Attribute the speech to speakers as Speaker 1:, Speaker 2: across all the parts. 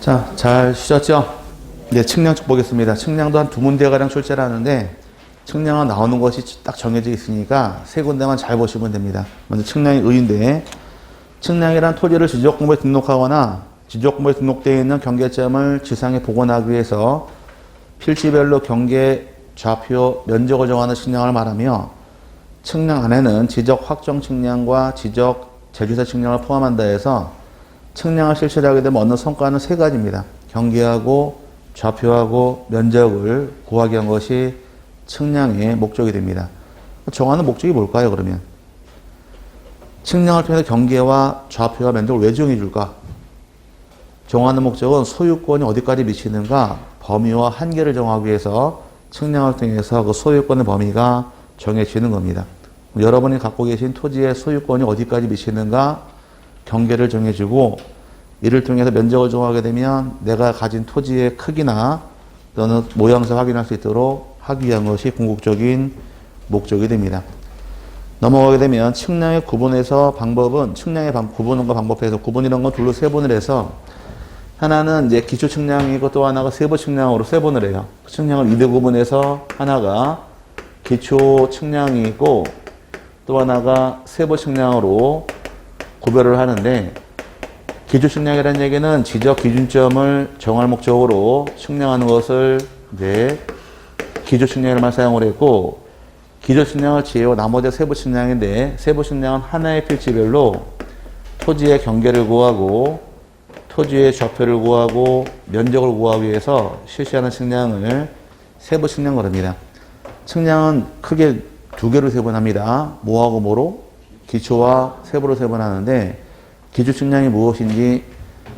Speaker 1: 자, 잘 쉬셨죠? 네, 측량 쪽 보겠습니다. 측량도 한 2문제가량 출제를 하는데 측량은 나오는 것이 딱 정해져 있으니까 3군데만 잘 보시면 됩니다. 먼저 측량의 의의인데, 측량이란 토지를 지적공부에 등록하거나 지적공부에 등록되어 있는 경계점을 지상에 복원하기 위해서 필지별로 경계, 좌표, 면적을 정하는 측량을 말하며, 측량 안에는 지적 확정 측량과 지적 제주사 측량을 포함한다 해서 측량을 실시를 하게 되면 얻는 성과는 3가지입니다. 경계하고 좌표하고 면적을 구하기 위한 것이 측량의 목적이 됩니다. 정하는 목적이 뭘까요, 그러면? 측량을 통해서 경계와 좌표와 면적을 왜 정해줄까? 정하는 목적은 소유권이 어디까지 미치는가, 범위와 한계를 정하기 위해서 측량을 통해서 그 소유권의 범위가 정해지는 겁니다. 여러분이 갖고 계신 토지의 소유권이 어디까지 미치는가, 경계를 정해주고, 이를 통해서 면적을 정하게 되면 내가 가진 토지의 크기나 또는 모양새 확인할 수 있도록 하기 위한 것이 궁극적인 목적이 됩니다. 넘어가게 되면 측량의 구분에서 방법은, 측량의 구분과 방법에서 구분이라는 건 둘로 세분을 해서, 하나는 이제 기초 측량이고 또 하나가 세부 측량으로 세분을 해요. 측량을 2대 구분해서 하나가 기초 측량이고 또 하나가 세부 측량으로 구별을 하는데, 기초 측량이라는 얘기는 지적 기준점을 정할 목적으로 측량하는 것을 이제 기초 측량에만 사용을 했고, 기초 측량을 지혜고 나머지 세부 측량인데, 세부 측량은 하나의 필지별로 토지의 경계를 구하고 토지의 좌표를 구하고 면적을 구하기 위해서 실시하는 측량을 세부 측량을 합니다. 측량은 크게 2개로 세분합니다. 뭐하고 뭐로? 기초와 세부로 세분하는데, 기초 측량이 무엇인지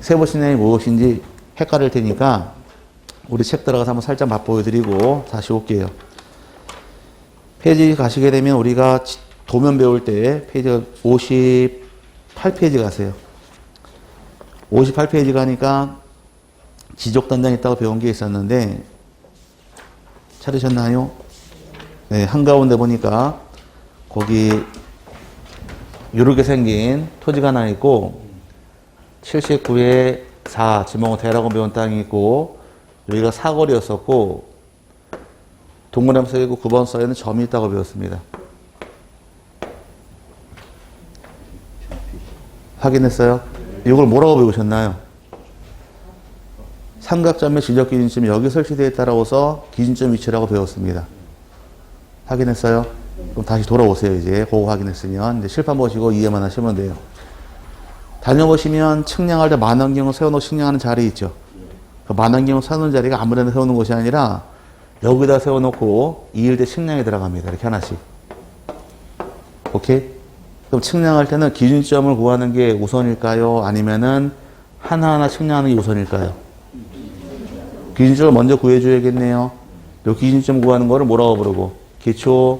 Speaker 1: 세부 측량이 무엇인지 헷갈릴 테니까 우리 책 들어가서 한번 살짝 맛보여드리고 다시 올게요. 페이지 가시게 되면 우리가 도면 배울 때 페이지가 58페이지 가세요. 58페이지 가니까 지적단장 있다고 배운 게 있었는데 찾으셨나요? 네, 한가운데 보니까 거기 이렇게 생긴 토지가 하나 있고 79에 4 지목은 대라고 배운 땅이 있고, 여기가 사거리였었고 동그라미 써있고 9번 써있는 점이 있다고 배웠습니다. 확인했어요? 이걸 뭐라고 배우셨나요? 삼각점의 지적 기준점이 여기 설치되어 있다라고서 기준점 위치라고 배웠습니다. 확인했어요? 그럼 다시 돌아오세요. 이제 그거 확인했으면 이제 실판 보시고 이해만 하시면 돼요. 다녀보시면 측량할 때 만원경을 세워놓고 측량하는 자리 있죠. 그 만원경을 세우는 자리가 아무데나 세우는 것이 아니라 여기다 세워놓고 2일 때 측량에 들어갑니다. 이렇게 하나씩. 오케이? 그럼 측량할 때는 기준점을 구하는 게 우선일까요? 아니면은 하나하나 측량하는 게 우선일까요? 기준점을 먼저 구해줘야겠네요. 요 기준점 구하는 거를 뭐라고 부르고? 기초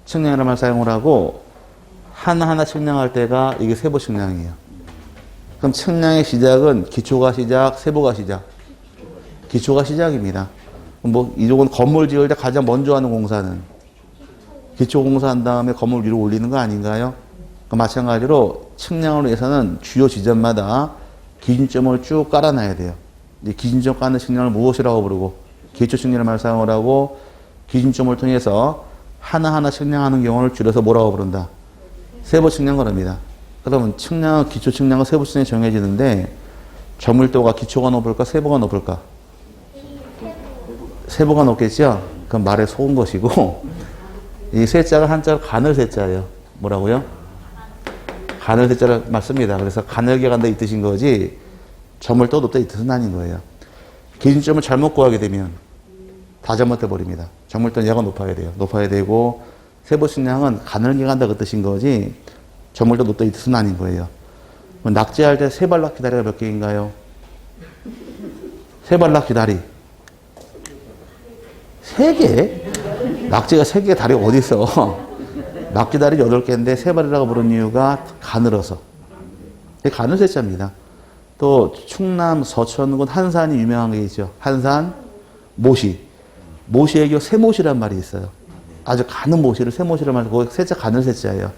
Speaker 1: 측량이라는 말 사용을 하고, 하나하나 측량할 때가 이게 세부 측량이에요. 그럼 측량의 시작은 기초가 시작, 세부가 시작? 기초가 시작입니다. 뭐 이쪽은 건물 지을 때 가장 먼저 하는 공사는 기초 공사한 다음에 건물 위로 올리는 거 아닌가요? 마찬가지로 측량을 위해서는 주요 지점마다 기준점을 쭉 깔아놔야 돼요. 이 기준점 까는 측량을 무엇이라고 부르고? 기초 측량을 말 사용을 하고, 기준점을 통해서 하나하나 측량하는 경우를 줄여서 뭐라고 부른다? 세부 측량을 합니다. 그러면 측량, 기초 측량과 세부 측량이 정해지는데, 점밀도가 기초가 높을까, 세부가 높을까? 세부가 높겠죠? 그건 말에 속은 것이고, 이 세자가 한자로 가늘 세자예요. 뭐라고요? 가늘 세자를 맞습니다. 그래서 가늘게 간다 이 뜻인 거지, 점을 또 높다 이 뜻은 아닌 거예요. 기준점을 잘못 구하게 되면 다 잘못돼 버립니다. 점밀도는 얘가 높아야 돼요. 높아야 되고, 세부 측량은 가늘게 간다 그 뜻인 거지, 점밀도 높다 이 뜻은 아닌 거예요. 낙지할 때 세발낙지 다리가 몇 개인가요? 세발낙지 다리 3개? 낙지가 3개 다리가 어디 있어? 낙지 다리 8개인데 세발이라고 부른 이유가 가늘어서. 가늘 세자입니다. 또 충남 서천군 한산이 유명한 게 있죠. 한산 모시. 모시의 교 세모시란 말이 있어요. 아주 가는 모시를 세모시란 말이고, 그거 세자 가늘 세자예요.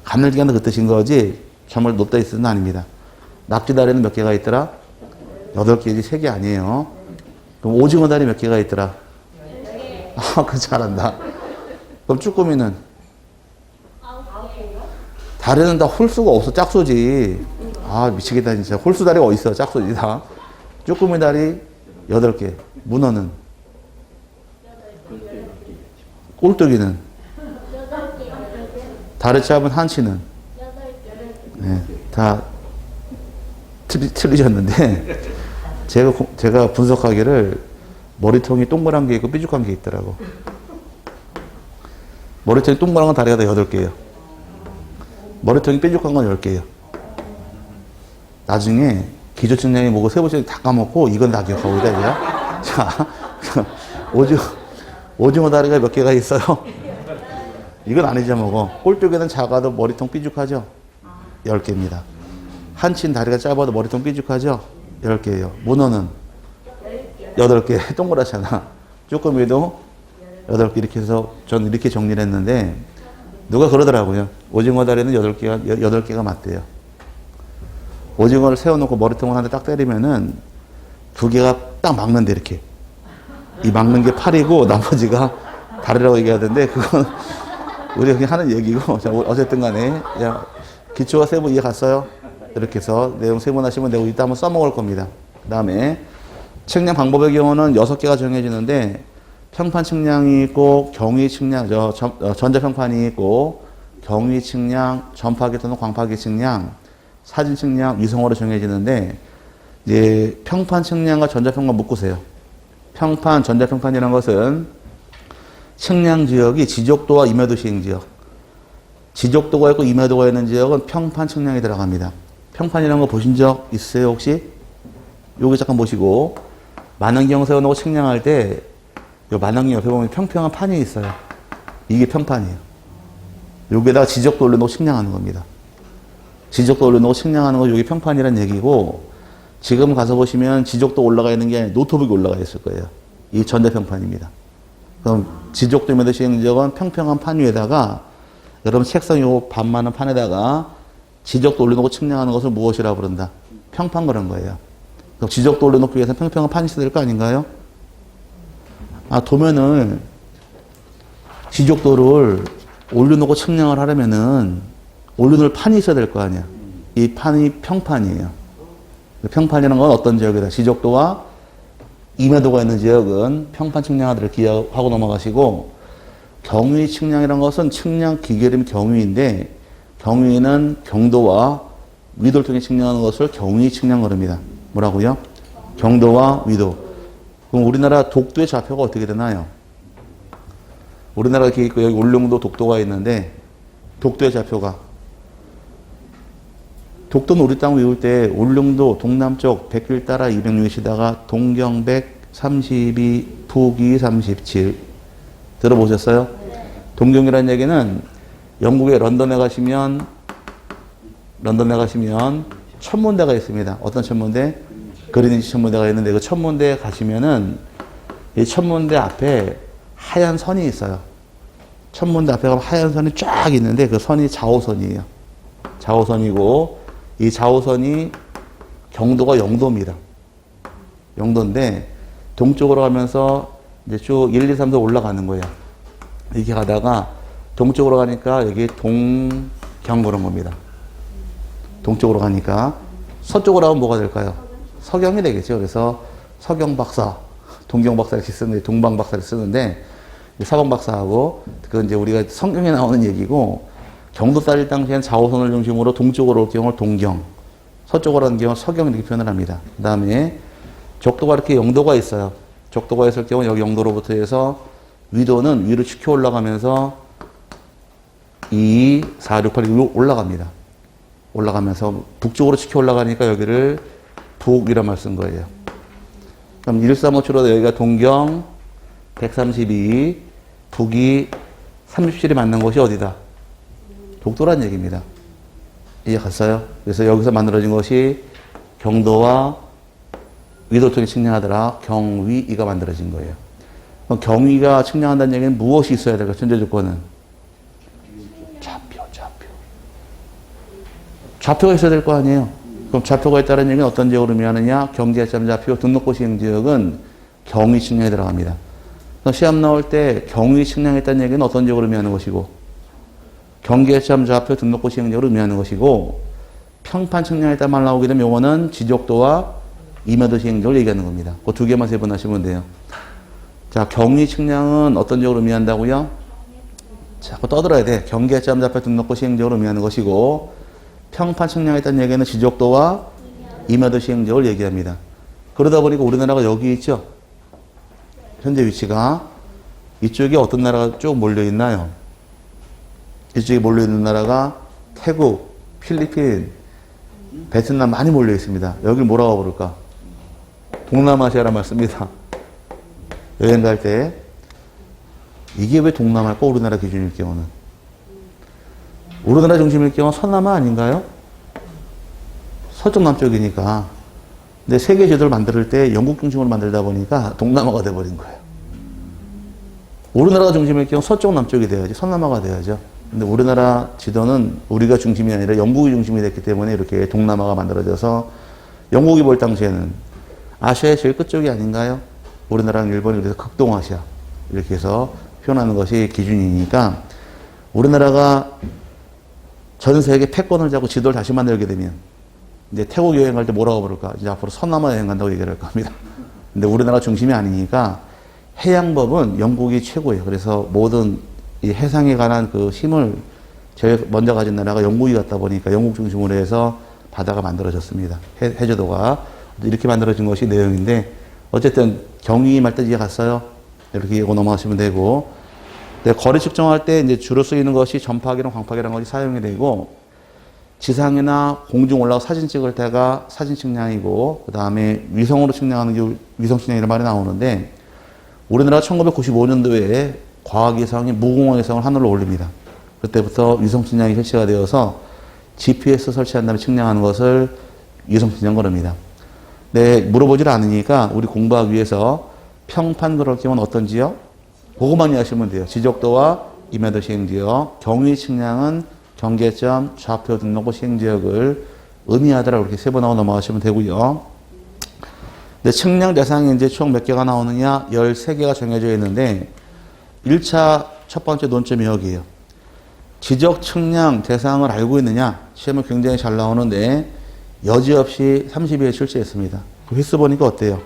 Speaker 1: 가늘게 하는 그 뜻인 거지 점을 높다 이 뜻은 아닙니다. 낙지 다리는 몇 개가 있더라? 8개지 3개 아니에요. 그럼 오징어 다리 몇 개가 있더라? 아, 그 잘한다. 그럼 쭈꾸미는? 다리는 다 홀수가 없어. 짝수지. 아, 미치겠다, 진짜. 홀수 다리가 어딨어. 짝수지, 다. 쭈꾸미 다리 8개. 문어는? 꼴뚜기는? 다리 잡은 한치는? 네, 다 틀리셨는데, 제가 분석하기를 머리통이 동그란 게 있고 삐죽한 게 있더라고. 머리통이 동그란 건 다리가 다 8개예요. 머리통이 삐죽한 건 10개예요. 나중에 기초측량이 뭐고 세부측량이 다 까먹고 이건 다 기억하고 있다, 이거야. 자, 오징어 다리가 몇 개가 있어요? 이건 안 잊어먹어. 꼴뚜기는 작아도 머리통 삐죽하죠? 10개입니다. 한치는 다리가 짧아도 머리통 삐죽하죠? 10개예요. 문어는? 8개. 동그랗잖아. 쭈꾸미도 8개. 이렇게 해서 저는 이렇게 정리를 했는데, 누가 그러더라고요. 오징어 다리는 8개가 맞대요. 오징어를 세워놓고 머리통을 한 대 딱 때리면은 2개가 딱 막는데, 이렇게. 이 막는 게 팔이고 나머지가 다리라고 얘기하던데, 그건 우리가 그냥 하는 얘기고. 자, 어쨌든 간에, 기초와 세부 이해 갔어요? 이렇게 해서 내용 세분하시면 내가 이따 한번 써먹을 겁니다. 그 다음에 측량 방법의 경우는 6개가 정해지는데, 평판 측량이 있고, 경위 측량, 전자평판이 있고, 경위 측량, 전파기 또는 광파기 측량, 사진 측량, 위성으로 정해지는데, 이제 평판 측량과 전자평판 묶으세요. 평판, 전자평판이라는 것은 측량 지역이 지적도와 임야도 시행 지역. 지적도가 있고 임야도가 있는 지역은 평판 측량이 들어갑니다. 평판이라는 거 보신 적 있으세요, 혹시? 여기 잠깐 보시고, 만원경 세워놓고 측량할 때, 요 만원경 옆에 보면 평평한 판이 있어요. 이게 평판이에요. 여기에다가 지적도 올려놓고 측량하는 겁니다. 지적도 올려놓고 측량하는 거, 여기 평판이란 얘기고, 지금 가서 보시면 지적도 올라가 있는 게 아니라 노트북이 올라가 있을 거예요. 이 전자평판입니다. 그럼 지적도 임야도 시행 지역은 평평한 판 위에다가, 여러분 책상 요 반만한 판에다가 지적도 올려놓고 측량하는 것을 무엇이라고 부른다? 평판 그런 거예요. 그럼 지적도 올려놓기 위해서 평평한 판이 있어야 될 거 아닌가요? 아, 도면을, 지적도를 올려놓고 측량을 하려면은 올려놓을 판이 있어야 될 거 아니야. 이 판이 평판이에요. 평판이라는 건 어떤 지역이다? 지적도와 임야도가 있는 지역은 평판 측량하기를 기억하고 넘어가시고, 경위 측량이라는 것은 측량 기계 이름이 경위인데, 경위는 경도와 위도를 통해 측량하는 것을 경위 측량 그럽니다. 뭐라고요? 경도와 위도. 그럼 우리나라 독도의 좌표가 어떻게 되나요? 우리나라가 이렇게 있고 여기 울릉도 독도가 있는데, 독도의 좌표가, 독도는 우리 땅 외울 때 울릉도 동남쪽 100길 따라 206이시다가 동경 132, 북위 37 들어보셨어요? 동경이라는 얘기는 영국의 런던에 가시면 천문대가 있습니다. 어떤 천문대? 그리니치 천문대가 있는데, 그 천문대에 가시면은 이 천문대 앞에 하얀 선이 있어요. 천문대 앞에 가면 하얀 선이 쫙 있는데, 그 선이 좌우선이에요. 좌우선이고, 이 좌우선이 경도가 영도입니다. 영도인데, 동쪽으로 가면서 이제 쭉 1, 2, 3도 올라가는 거예요. 이렇게 가다가 동쪽으로 가니까 여기 동경 그런 겁니다. 동쪽으로 가니까 서쪽으로 가면 뭐가 될까요? 서경이 되겠죠. 그래서 서경 박사, 동경 박사 이렇게 쓰는데, 동방 박사를 쓰는데, 서방 박사하고, 그 이제 우리가 성경에 나오는 얘기고, 경도 따질 당시엔 좌우선을 중심으로 동쪽으로 올 경우를 동경, 서쪽으로 가는 경우는 서경 이렇게 표현을 합니다. 그 다음에 적도가 이렇게 영도가 있어요. 적도가 있을 경우 여기 영도로부터 해서 위도는 위로 치켜 올라가면서 2, 4, 6, 8 위로 올라갑니다. 올라가면서 북쪽으로 치켜 올라가니까 여기를 북이란 말 쓴 거예요. 그럼 135초로 여기가 동경 132, 북이 37이 맞는 곳이 어디다? 독도란 얘기입니다. 이해 갔어요? 그래서 여기서 만들어진 것이 경도와 위도를 통해 측량하더라. 경위가 만들어진 거예요. 그럼 경위가 측량한다는 얘기는 무엇이 있어야 될까? 전제 조건은? 좌표. 좌표가 있어야 될 거 아니에요? 그럼 좌표가 있다는 얘기는 어떤 지역을 의미하느냐? 경계점 좌표 등록부 시행지역은 경위 측량에 들어갑니다. 시험 나올 때 경위 측량했다는 얘기는 어떤 지역을 의미하는 것이고, 경계점 좌표 등록부 시행지역을 의미하는 것이고, 평판 측량했다 말 나오게 되면 요거는 지적도와 이면도 시행지역을 얘기하는 겁니다. 그 두 개만 세분하시면 돼요. 자, 경위 측량은 어떤 지역을 의미한다고요? 자꾸 떠들어야 돼. 경계점 좌표 등록부 시행지역을 의미하는 것이고, 평판 측량했다는 얘기는 지적도와 이면도 시행지역을 얘기합니다. 그러다 보니까 우리나라가 여기 있죠? 현재 위치가. 이쪽에 어떤 나라가 쭉 몰려있나요? 이쪽에 몰려있는 나라가 태국, 필리핀, 베트남 많이 몰려있습니다. 여길 뭐라고 부를까? 동남아시아라 말씀입니다. 여행 갈 때. 이게 왜 동남아일까? 우리나라 기준일 경우는. 우리나라 중심일 경우는 서남아 아닌가요? 서쪽 남쪽이니까. 근데 세계 지도를 만들 때 영국 중심으로 만들다 보니까 동남아가 돼버린 거예요. 우리나라가 중심일 경우 서쪽 남쪽이 돼야지 서남아가 돼야죠. 근데 우리나라 지도는 우리가 중심이 아니라 영국이 중심이 됐기 때문에 이렇게 동남아가 만들어져서, 영국이 볼 당시에는 아시아의 제일 끝쪽이 아닌가요? 우리나라랑 일본이 그래서 극동아시아 이렇게 해서 표현하는 것이 기준이니까, 우리나라가 전 세계 패권을 잡고 지도를 다시 만들게 되면 이제 태국 여행 갈 때 뭐라고 부를까? 이제 앞으로 서남아 여행 간다고 얘기를 할 겁니다. 근데 우리나라 중심이 아니니까 해양법은 영국이 최고예요. 그래서 모든 이 해상에 관한 그 힘을 제일 먼저 가진 나라가 영국이 갔다 보니까 영국 중심으로 해서 바다가 만들어졌습니다. 해저도가. 이렇게 만들어진 것이 내용인데, 어쨌든 경위임할 때 이해 갔어요. 이렇게 이거 넘어가시면 되고, 거리 측정할 때 이제 주로 쓰이는 것이 전파기랑 광파기라는 것이 사용이 되고, 지상이나 공중 올라가 사진 찍을 때가 사진 측량이고, 그 다음에 위성으로 측량하는 게 위성 측량이라는 말이 나오는데, 우리나라 1995년도에 과학위성이 무공항위성을 하늘로 올립니다. 그때부터 위성 측량이 실시가 되어서 GPS 설치한 다음에 측량하는 것을 위성 측량 그럽니다. 네, 물어보질 않으니까 우리 공부하기 위해서 평판 그럴 경우는 어떤 지역? 그것만 이해하시면 돼요. 지적도와 이면도 시행지역, 경위 측량은 경계점, 좌표 등록부 시행지역을 의미하더라고 이렇게 세분하고 넘어가시면 되고요. 근데 측량 대상이 이제 총 몇 개가 나오느냐? 13개가 정해져 있는데, 1차 첫 번째 논점이 여기에요. 지적 측량 대상을 알고 있느냐? 시험은 굉장히 잘 나오는데, 여지없이 32회 출제했습니다. 그 휘스 보니까 어때요?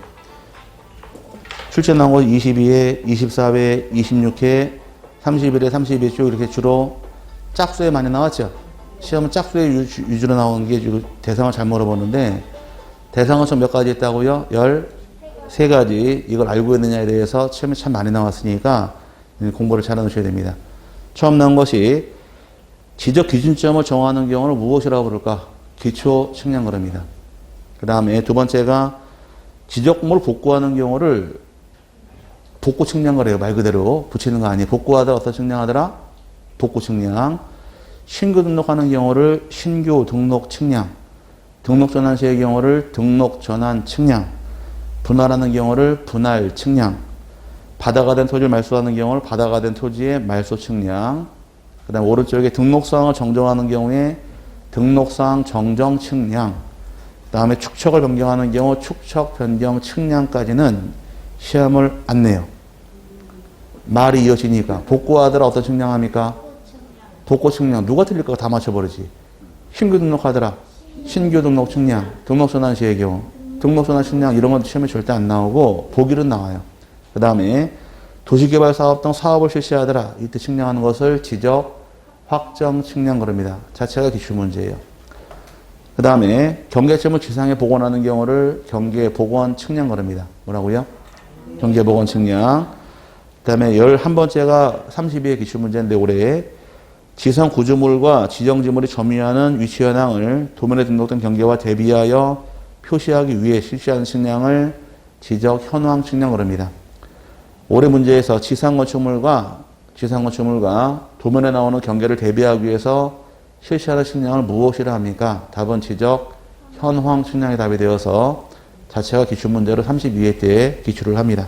Speaker 1: 출제 나온 거 22회, 24회, 26회, 31회, 32회 쭉 이렇게 주로 짝수에 많이 나왔죠. 시험은 짝수에 위주로 나온 게 대상을 잘 물어보는데, 대상은 총 몇 가지 있다고요? 13가지. 이걸 알고 있느냐에 대해서 시험이 참 많이 나왔으니까 공부를 잘 해놓으셔야 됩니다. 처음 나온 것이 지적 기준점을 정하는 경우를 무엇이라고 부를까? 기초 측량그럽니다. 그 다음에 두 번째가 지적물을 복구하는 경우를 복구 측량거래요. 말 그대로 붙이는 거 아니에요. 복구하다 어떤 측량하더라? 복구 측량. 신규 등록하는 경우를 신규 등록 측량. 등록 전환 시의 경우를 등록 전환 측량. 분할하는 경우를 분할 측량. 바다가 된 토지를 말소하는 경우를 바다가 된 토지의 말소 측량. 그 다음 오른쪽에 등록사항을 정정하는 경우에 등록사항 정정 측량. 그 다음에 축척을 변경하는 경우 축척 변경 측량까지는 시험을 안 내요. 말이 이어지니까. 복구하더라 어떤 측량합니까? 복구 측량. 누가 틀릴까 다 맞춰버리지. 신규 등록하더라. 신규 등록 측량. 등록 전환 시의 경우. 등록 전환 측량 이런 건 시험에 절대 안 나오고 보기는 나와요. 그 다음에 도시개발 사업 등 사업을 실시하더라. 이때 측량하는 것을 지적 확정 측량 그럽니다. 자체가 기출문제예요. 그 다음에 경계점을 지상에 복원하는 경우를 경계 복원 측량 그럽니다. 뭐라고요? 경계 복원 측량. 그 다음에 11번째가 32의 기출문제인데 올해 지상 구조물과 지정지물이 점유하는 위치 현황을 도면에 등록된 경계와 대비하여 표시하기 위해 실시하는 측량을 지적 현황 측량 그럽니다. 올해 문제에서 지상 건축물과 도면에 나오는 경계를 대비하기 위해서 실시하는 측량을 무엇이라 합니까? 답은 지적 현황 측량이 답이 되어서 자체가 기출문제로 32회 때에 기출을 합니다.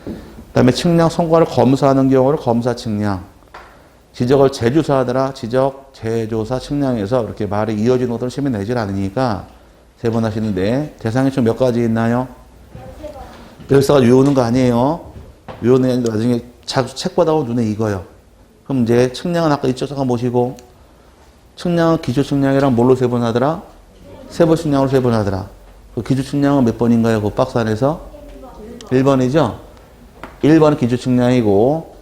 Speaker 1: 그 다음에 측량 성과를 검사하는 경우를 검사 측량. 지적을 재조사하더라. 지적 재조사 측량에서 이렇게 말이 이어지는 것들을 시험에 내질 않으니까 세분하시는데 대상의 몇 가지 있나요? 13가지 외우는 거 아니에요. 외우는 게 아니라 나중에 책 보다 보면 눈에 익어요. 그럼 이제 측량은 아까 이쪽 잠깐 보시고 측량은 기초 측량이랑 뭘로 세분하더라? 세부 측량으로 세분하더라. 그 기초 측량은 몇 번인가요? 그 박스 안에서? 1번이죠? 1번은 기초 측량이고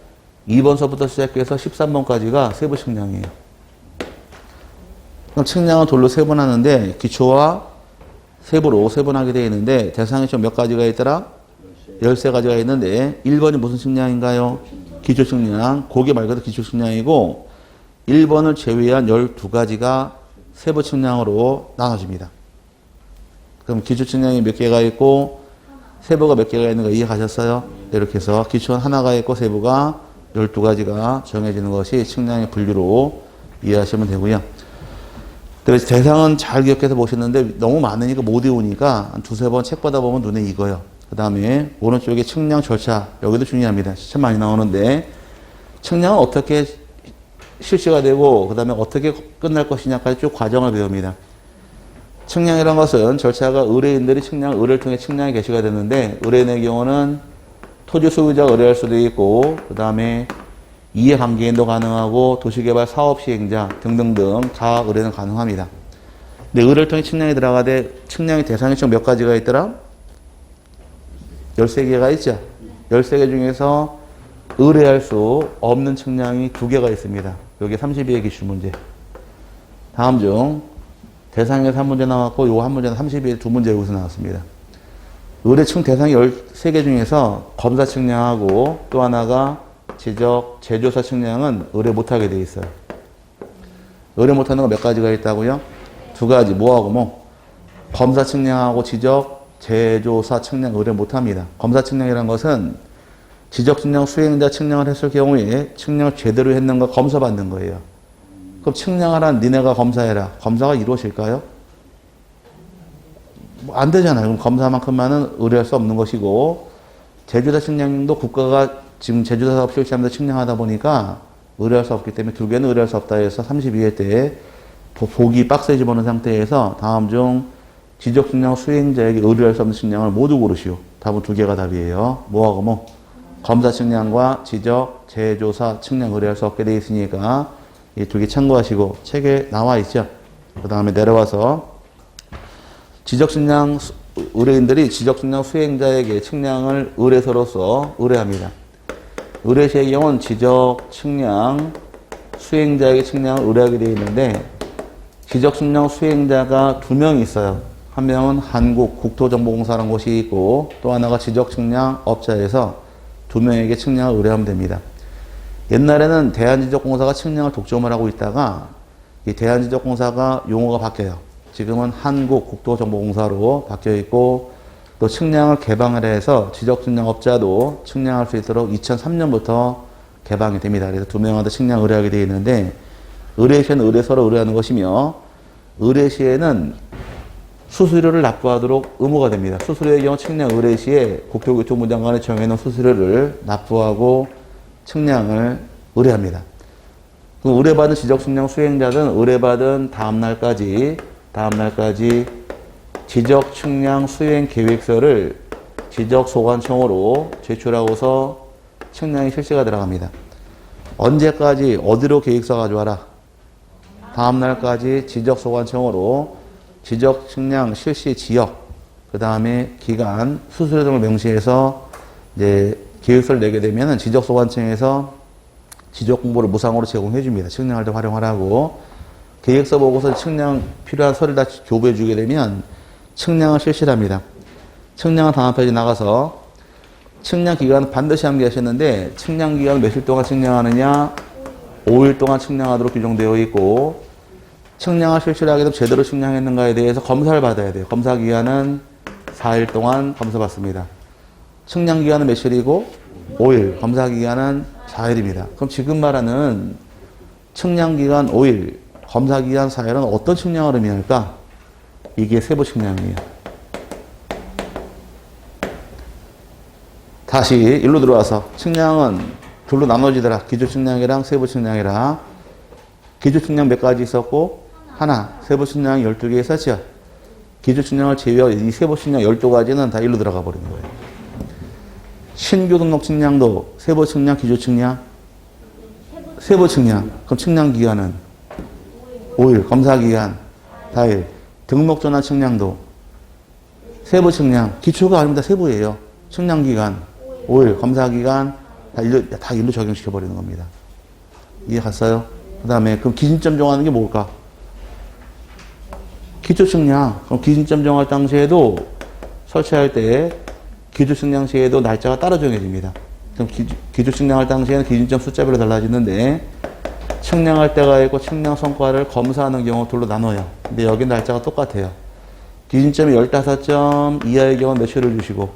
Speaker 1: 2번서부터 시작해서 13번까지가 세부 측량이에요. 그럼 측량은 돌로 세분하는데 기초와 세부로 세분하게 되어 있는데 대상이 좀 몇 가지가 있더라? 13가지가 있는데 1번이 무슨 측량인가요? 기초 측량. 그게 말 그대로 기초 측량이고 1번을 제외한 12가지가 세부 측량으로 나눠집니다. 그럼 기초 측량이 몇 개가 있고 세부가 몇 개가 있는 거 이해가셨어요? 이렇게 해서 기초는 하나가 있고 세부가 12가지가 정해지는 것이 측량의 분류로 이해하시면 되고요. 그래서 대상은 잘 기억해서 보시는데 너무 많으니까 못 외우니까 한 두세 번 책 보다 보면 눈에 익어요. 그 다음에 오른쪽에 측량 절차, 여기도 중요합니다. 참 많이 나오는데 측량은 어떻게 실시가 되고 그 다음에 어떻게 끝날 것이냐까지 쭉 과정을 배웁니다. 측량이라는 것은 절차가 의뢰인들이 의뢰를 통해 측량이 개시가 되는데 의뢰인의 경우는 토지 소유자가 의뢰할 수도 있고 그 다음에 이해관계인도 가능하고 도시개발 사업시행자 등등등 다 의뢰는 가능합니다. 근데 의뢰를 통해 측량이 들어가되 측량의 대상이 총 몇 가지가 있더라? 13개가 있죠. 13개 중에서 의뢰할 수 없는 측량이 2개가 있습니다. 여기 32의 기출문제. 다음 중 대상에서 한 문제 나왔고 요 한 문제는 32의 2문제 여기서 나왔습니다. 의뢰층 대상이 13개 중에서 검사 측량하고 또 하나가 지적, 재조사 측량은 의뢰 못하게 돼 있어요. 의뢰 못하는 거 몇 가지가 있다고요? 2가지. 뭐하고 뭐? 검사 측량하고 지적, 재조사 측량 의뢰 못합니다. 검사 측량이라는 것은 지적 측량 수행자 측량을 했을 경우에 측량을 제대로 했는가 검사받는 거예요. 그럼 측량하란 니네가 검사해라. 검사가 이루어질까요? 뭐 안 되잖아요. 그럼 검사만큼만은 의뢰할 수 없는 것이고 제조사 측량도 국가가 지금 제조사 사업 실시하면서 측량하다 보니까 의뢰할 수 없기 때문에 2개는 의뢰할 수 없다 해서 32회 때 보기 박스에 집어넣은 상태에서 다음 중 지적 측량 수행자에게 의뢰할 수 없는 측량을 모두 고르시오. 답은 2개가 답이에요. 뭐하고 뭐? 검사 측량과 지적, 재조사 측량 의뢰할 수 없게 돼 있으니까 이 2개 참고하시고 책에 나와 있죠. 그 다음에 내려와서 지적 측량 의뢰인들이 지적 측량 수행자에게 측량을 의뢰서로서 의뢰합니다. 의뢰시의 경우는 지적 측량 수행자에게 측량을 의뢰하게 되어 있는데 지적 측량 수행자가 2명이 있어요. 한 명은 한국국토정보공사라는 곳이 있고 또 하나가 지적 측량 업자에서 2명에게 측량을 의뢰하면 됩니다. 옛날에는 대한지적공사가 측량을 독점을 하고 있다가 이 대한지적공사가 용어가 바뀌어요. 지금은 한국국토정보공사로 바뀌어 있고 또 측량을 개방을 해서 지적측량업자도 측량할 수 있도록 2003년부터 개방이 됩니다. 그래서 2명한테 측량 의뢰하게 되어 있는데 의뢰시에는 의뢰서로 의뢰하는 것이며 의뢰시에는 수수료를 납부하도록 의무가 됩니다. 수수료의 경우 측량 의뢰시에 국토교통부 장관이 정해놓은 수수료를 납부하고 측량을 의뢰합니다. 그럼 의뢰받은 지적측량 수행자는 의뢰받은 다음날까지 지적측량 수행 계획서를 지적소관청으로 제출하고서 측량이 실시가 들어갑니다. 언제까지 어디로 계획서 가져와라? 다음날까지 지적소관청으로 지적측량 실시 지역, 그 다음에 기간, 수수료 등을 명시해서 이제 계획서를 내게 되면 지적소관청에서 지적공보를 무상으로 제공해 줍니다. 측량할 때 활용하라고. 계획서 보고서 측량 필요한 서류를 다 교부해 주게 되면 측량을 실시를 합니다. 측량은 다음 페이지 나가서 측량 기간은 반드시 암기하셨는데 측량 기간을 며칠 동안 측량하느냐 5일 동안 측량하도록 규정되어 있고 측량을 실시를 하게 되면 제대로 측량했는가에 대해서 검사를 받아야 돼요. 검사 기간은 4일 동안 검사받습니다. 측량 기간은 며칠이고 5일, 검사 기간은 4일입니다. 그럼 지금 말하는 측량 기간 5일, 검사 기간 4일은 어떤 측량을 의미할까? 이게 세부 측량이에요. 다시 일로 들어와서 측량은 둘로 나눠지더라. 기초 측량이랑 세부 측량이랑. 기초 측량 몇 가지 있었고? 하나. 세부 측량 12개 있었죠? 기초 측량을 제외하고 이 세부 측량 12가지는 다 일로 들어가 버리는 거예요. 신규 등록 측량도 세부 측량, 기초 측량, 세부 측량. 그럼 측량 기간은 5일, 검사 기간 4일. 등록 전환 측량도 세부 측량, 기초가 아닙니다. 세부예요. 측량 기간 5일, 검사 기간 다 일로 적용시켜 버리는 겁니다. 이해 갔어요? 그 다음에 그럼 기준점 정하는 게 뭘까? 기초 측량. 그럼 기준점 정할 당시에도 설치할 때 기초 측량 시에도 날짜가 따로 정해집니다. 그럼 기초 측량할 당시에는 기준점 숫자별로 달라지는데 측량할 때가 있고 측량 성과를 검사하는 경우 둘로 나눠요. 근데 여기 날짜가 똑같아요. 기준점이 15점 이하의 경우 며칠을 주시고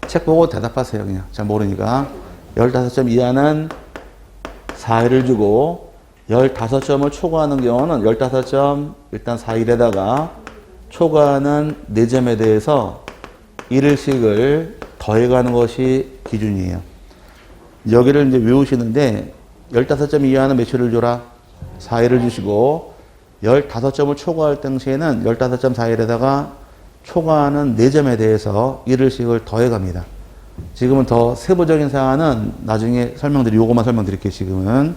Speaker 1: 책 보고 대답하세요. 그냥 잘 모르니까 15점 이하는 4일을 주고 15점을 초과하는 경우는 15점 일단 4일에다가 초과하는 4점에 대해서 1일씩을 더해가는 것이 기준이에요. 여기를 이제 외우시는데 15점 이하는 며칠을 줘라? 4일을 주시고 15점을 초과할 당시에는 15점 4일에다가 초과하는 4점에 대해서 1일씩을 더해갑니다. 지금은 더 세부적인 사안은 나중에 설명드리고 요것만 설명드릴게요. 지금은.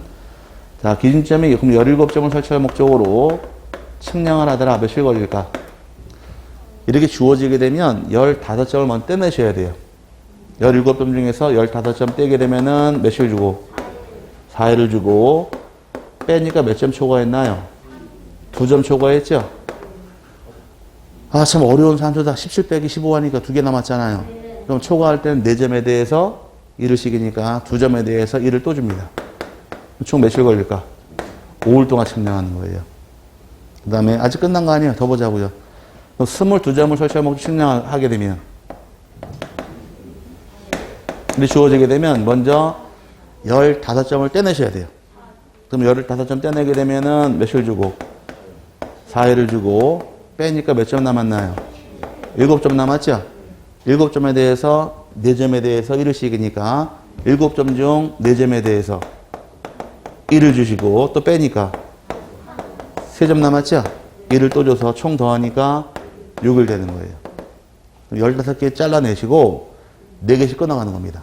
Speaker 1: 자, 기준점이 그럼 17점을 설치할 목적으로 측량을 하더라. 며칠 걸릴까? 이렇게 주어지게 되면 15점을 먼저 떼내셔야 돼요. 17점 중에서 15점 떼게 되면은 며칠 주고? 4일을 주고 빼니까 몇 점 초과했나요? 2점 초과했죠? 아, 참 어려운 산수다. 17 빼기 15 하니까 2개 남았잖아요. 그럼 초과할 때는 4점에 대해서 1일씩이니까 2점에 대해서 1을 또 줍니다. 총 며칠 걸릴까? 5일 동안 측량하는 거예요. 그 다음에 아직 끝난 거 아니에요. 더 보자고요. 22점을 설치하고 측량하게 되면 이렇게 주어지게 되면 먼저 15점을 떼내셔야 돼요. 그럼 15점 떼내게 되면은 몇일 주고? 4일을 주고 빼니까 몇 점 남았나요? 7점 남았죠? 7점에 대해서 4점에 대해서 1일씩이니까 7점 중 4점에 대해서 1을 주시고 또 빼니까 3점 남았죠? 1을 또 줘서 총 더하니까 6을 되는 거예요. 15개 잘라내시고 4개씩 끊어가는 겁니다.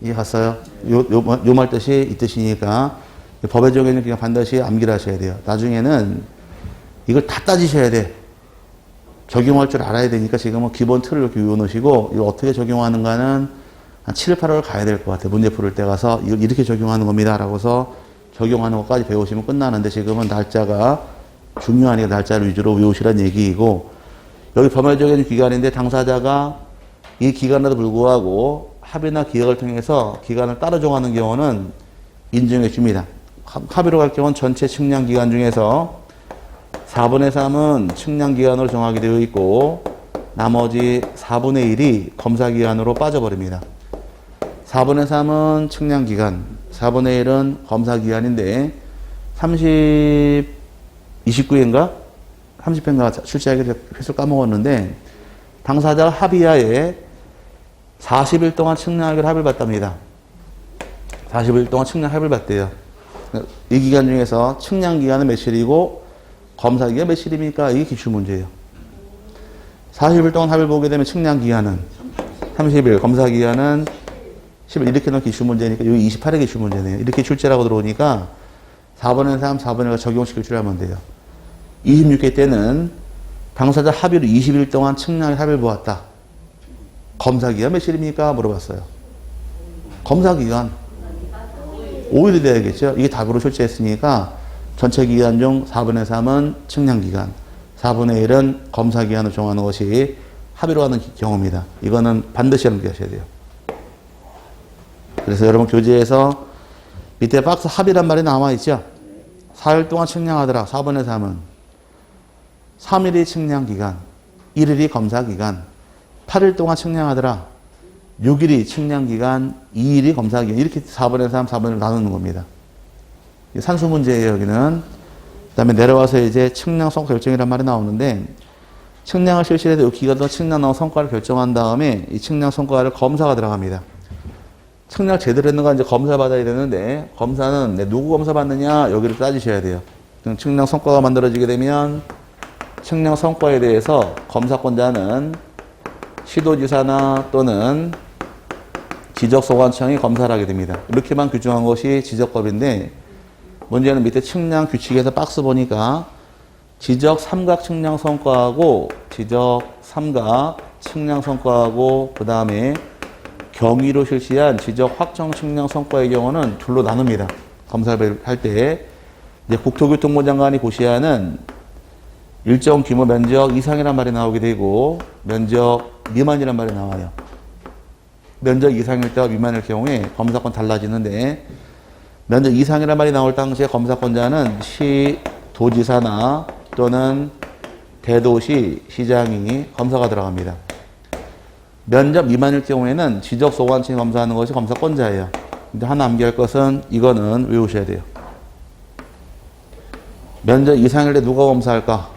Speaker 1: 이해 갔어요? 요 말 뜻이 이 뜻이니까 법의 정의는 그냥 반드시 암기를 하셔야 돼요. 나중에는 이걸 다 따지셔야 돼. 적용할 줄 알아야 되니까 지금은 기본 틀을 이렇게 외워놓으시고 이걸 어떻게 적용하는가는 한 7, 8월 가야 될 것 같아요. 문제 풀을 때 가서 이걸 이렇게 적용하는 겁니다. 라고서 적용하는 것까지 배우시면 끝나는데 지금은 날짜가 중요하니까 날짜를 위주로 외우시란 얘기이고 여기 법률적인 기간인데 당사자가 이 기간에도 불구하고 합의나 기획을 통해서 기간을 따로 정하는 경우는 인정해 줍니다. 합의로 갈 경우는 전체 측량 기간 중에서 4분의 3은 측량 기간으로 정하게 되어 있고 나머지 4분의 1이 검사 기간으로 빠져버립니다. 4분의 3은 측량 기간, 4분의 1은 검사 기간인데 29회인가? 30회인가 출제하기로 횟수 까먹었는데 당사자가 합의하에 40일 동안 측량하기로 합의를 봤답니다. 40일 동안 측량 합의를 봤대요. 이 기간 중에서 측량 기간은 며칠이고 검사 기간 며칠입니까? 이게 기출문제예요. 40일 동안 합의를 보게 되면 측량 기간은 30일, 검사 기간은 10일 이렇게 넣은 기출문제니까 여기 28의 기출문제네요. 이렇게 출제라고 들어오니까 4번에 3, 4번에 적용시킬 줄 알면 돼요. 26회 때는 당사자 합의로 20일 동안 측량의 합의를 보았다. 검사 기간 며칠입니까? 물어봤어요. 검사 기간 5일이 돼야겠죠. 이게 답으로 출제했으니까 전체 기간 중 4분의 3은 측량 기간, 4분의 1은 검사 기간을 정하는 것이 합의로 하는 경우입니다. 이거는 반드시 암기하셔야 돼요. 그래서 여러분 교재에서 밑에 박스 합의란 말이 나와 있죠. 4일 동안 측량하더라. 4분의 3은 3일이 측량 기간, 1일이 검사 기간, 8일 동안 측량하더라. 6일이 측량 기간, 2일이 검사 기간. 이렇게 4분의 3, 4분의 1 나누는 겁니다. 산수 문제예요, 여기는. 그 다음에 내려와서 이제 측량 성과 결정이란 말이 나오는데, 측량을 실시해서 이 기간도 측량 나온 성과를 결정한 다음에 이 측량 성과를 검사가 들어갑니다. 측량 제대로 했는가 이제 검사 받아야 되는데, 검사는 누구 검사 받느냐, 여기를 따지셔야 돼요. 측량 성과가 만들어지게 되면 측량 성과에 대해서 검사권자는 시도지사나 또는 지적소관청이 검사를 하게 됩니다. 이렇게만 규정한 것이 지적법인데 문제는 밑에 측량 규칙에서 박스 보니까 지적 삼각 측량 성과하고 지적 삼각 측량 성과하고 그 다음에 경위로 실시한 지적 확정 측량 성과의 경우는 둘로 나눕니다. 검사를 할 때 이제 국토교통부 장관이 고시하는 일정 규모 면적 이상이란 말이 나오게 되고 면적 미만이란 말이 나와요. 면적 이상일 때와 미만일 경우에 검사권 달라지는데 면적 이상이란 말이 나올 당시에 검사권자는 시도지사나 또는 대도시 시장이 검사가 들어갑니다. 면적 미만일 경우에는 지적소관청이 검사하는 것이 검사권자예요. 근데 하나 암기할 것은 이거는 외우셔야 돼요. 면적 이상일 때 누가 검사할까?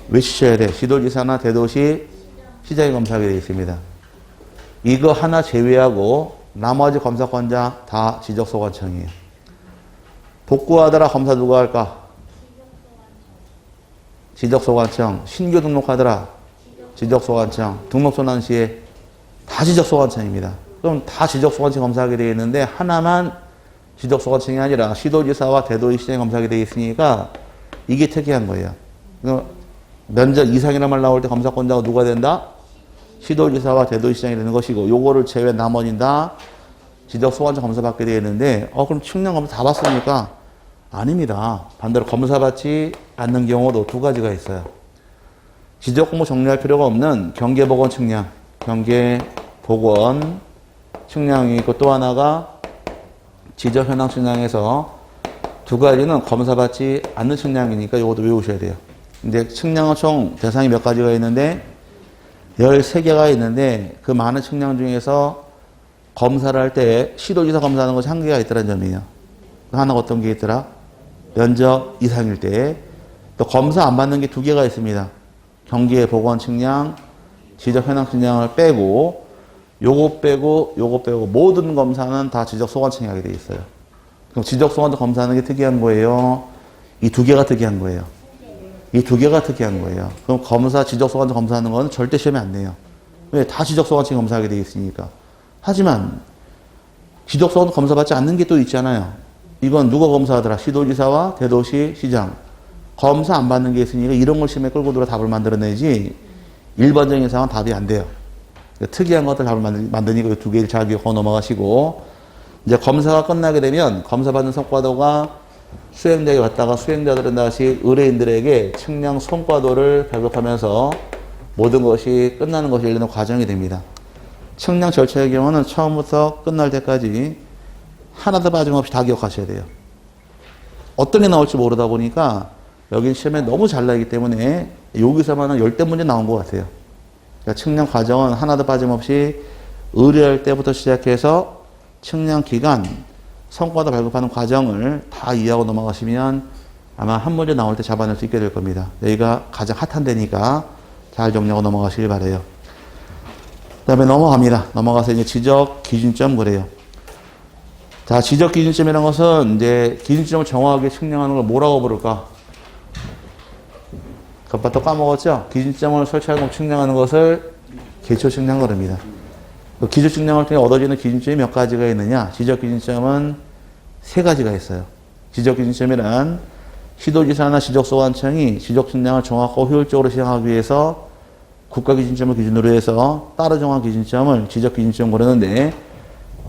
Speaker 1: 외치셔야 돼. 시도지사나 대도시 시장이 검사하게 되어 있습니다. 이거 하나 제외하고 나머지 검사권자 다 지적소관청이에요. 복구하더라 검사 누가 할까? 지적소관청. 신규 등록하더라 지적소관청. 등록소 난 시에 다 지적소관청입니다. 그럼 다 지적소관청 검사하게 되어 있는데 하나만 지적소관청이 아니라 시도지사와 대도시 시장이 검사하게 되어 있으니까 이게 특이한 거예요. 면적 이상이란 말 나올 때 검사권자가 누가 된다? 시도지사와 대도시장이 되는 것이고 요거를 제외 나머지는 다 지적소관청 검사받게 되어 있는데 그럼 측량 검사 다 받습니까? 아닙니다. 반대로 검사받지 않는 경우도 두 가지가 있어요. 지적공모 정리할 필요가 없는 경계보건 측량, 경계보건 측량이 있고 또 하나가 지적현황 측량에서 두 가지는 검사받지 않는 측량이니까 이것도 외우셔야 돼요. 근데 측량은 총 대상이 몇 가지가 있는데 13개가 있는데 그 많은 측량 중에서 검사를 할 때 시도지사 검사하는 것이 한계가 있다는 점이에요. 하나가 어떤 게 있더라? 면적 이상일 때. 또 검사 안 받는 게 2개가 있습니다. 경계 보건 측량, 지적 현황 측량을 빼고 요거 빼고 모든 검사는 다 지적 소관청이 하게 돼 있어요. 그럼 지적 소관청 검사하는 게 특이한 거예요. 이 2개가 특이한 거예요. 이 2개가 특이한 거예요. 그럼 검사, 지적 소관청 검사하는 건 절대 시험에 안 내요. 왜? 다 지적 소관청이 검사하게 돼 있으니까. 하지만 지적 소관청 검사받지 않는 게 또 있잖아요. 이건 누가 검사하더라? 시도지사와 대도시 시장. 검사 안 받는 게 있으니까 이런 걸 시험에 끌고 들어 답을 만들어내지 일반적인 상황은 답이 안 돼요. 그러니까 특이한 것들 답을 만드니까 이 2개를 잘 기억하고 넘어가시고 이제 검사가 끝나게 되면 검사받는 성과도가 수행자에게 왔다가 수행자들은 다시 의뢰인들에게 측량 성과도를 발급하면서 모든 것이 끝나는 것이 일련의 과정이 됩니다. 측량 절차의 경우는 처음부터 끝날 때까지 하나도 빠짐없이 다 기억하셔야 돼요. 어떤 게 나올지 모르다 보니까 여기 시험에 너무 잘 나기 때문에 여기서만 한 10대 문제 나온 것 같아요. 그러니까 측량 과정은 하나도 빠짐없이 의뢰할 때부터 시작해서 측량 기간, 성과도 발급하는 과정을 다 이해하고 넘어가시면 아마 한 문제 나올 때 잡아낼 수 있게 될 겁니다. 여기가 가장 핫한 데니까 잘 정리하고 넘어가시길 바라요. 그 다음에 넘어갑니다. 넘어가서 이제 지적 기준점 그래요. 자, 지적 기준점이라는 것은 이제 기준점을 정확하게 측량하는 걸 뭐라고 부를까? 그것부터 또 까먹었죠? 기준점을 설치하고 측량하는 것을 기초 측량 그럽니다. 그 기초 측량을 통해 얻어지는 기준점이 몇 가지가 있느냐? 지적 기준점은 3가지가 있어요. 지적 기준점이란 시도지사나 지적소관청이 지적 측량을 정확하고 효율적으로 시행하기 위해서 국가 기준점을 기준으로 해서 따로 정한 기준점을 지적 기준점 그러는데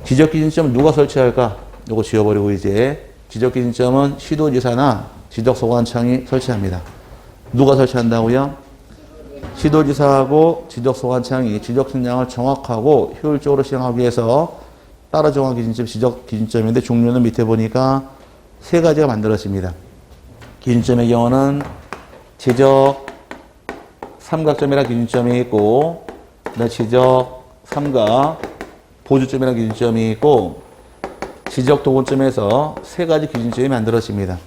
Speaker 1: 지적 기준점은 누가 설치할까? 이거 지워버리고 이제 지적 기준점은 시도지사나 지적소관청이 설치합니다. 누가 설치한다고요? 시도지사하고 지적소관청이 지적 측량을 정확하고 효율적으로 시행하기 위해서 따로 정한 기준점, 지적 기준점인데 종류는 밑에 보니까 3가지가 만들어집니다. 기준점의 경우는 지적 삼각점이라는 기준점이 있고 지적 삼각 보주점이라는 기준점이 있고 지적 도근점에서 3가지 기준점이 만들어집니다.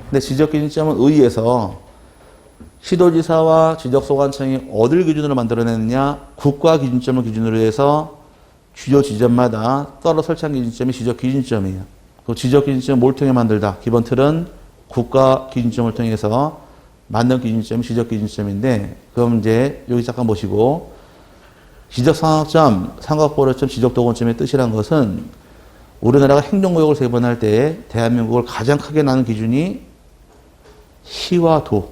Speaker 1: 근데 지적 기준점은 의의에서 시도지사와 지적소관청이 어딜 기준으로 만들어내느냐? 국가 기준점을 기준으로 해서 주요 지점마다 따로 설치한 기준점이 지적 기준점이에요. 그 지적 기준점을 뭘 통해 만들다? 기본 틀은 국가 기준점을 통해서 만든 기준점이 지적기준점인데, 그럼 이제 여기 잠깐 보시고, 지적상학점, 삼각보호점, 지적도건점의 뜻이란 것은 우리나라가 행정구역을 세분할 때 대한민국을 가장 크게 나눈 기준이 시와 도,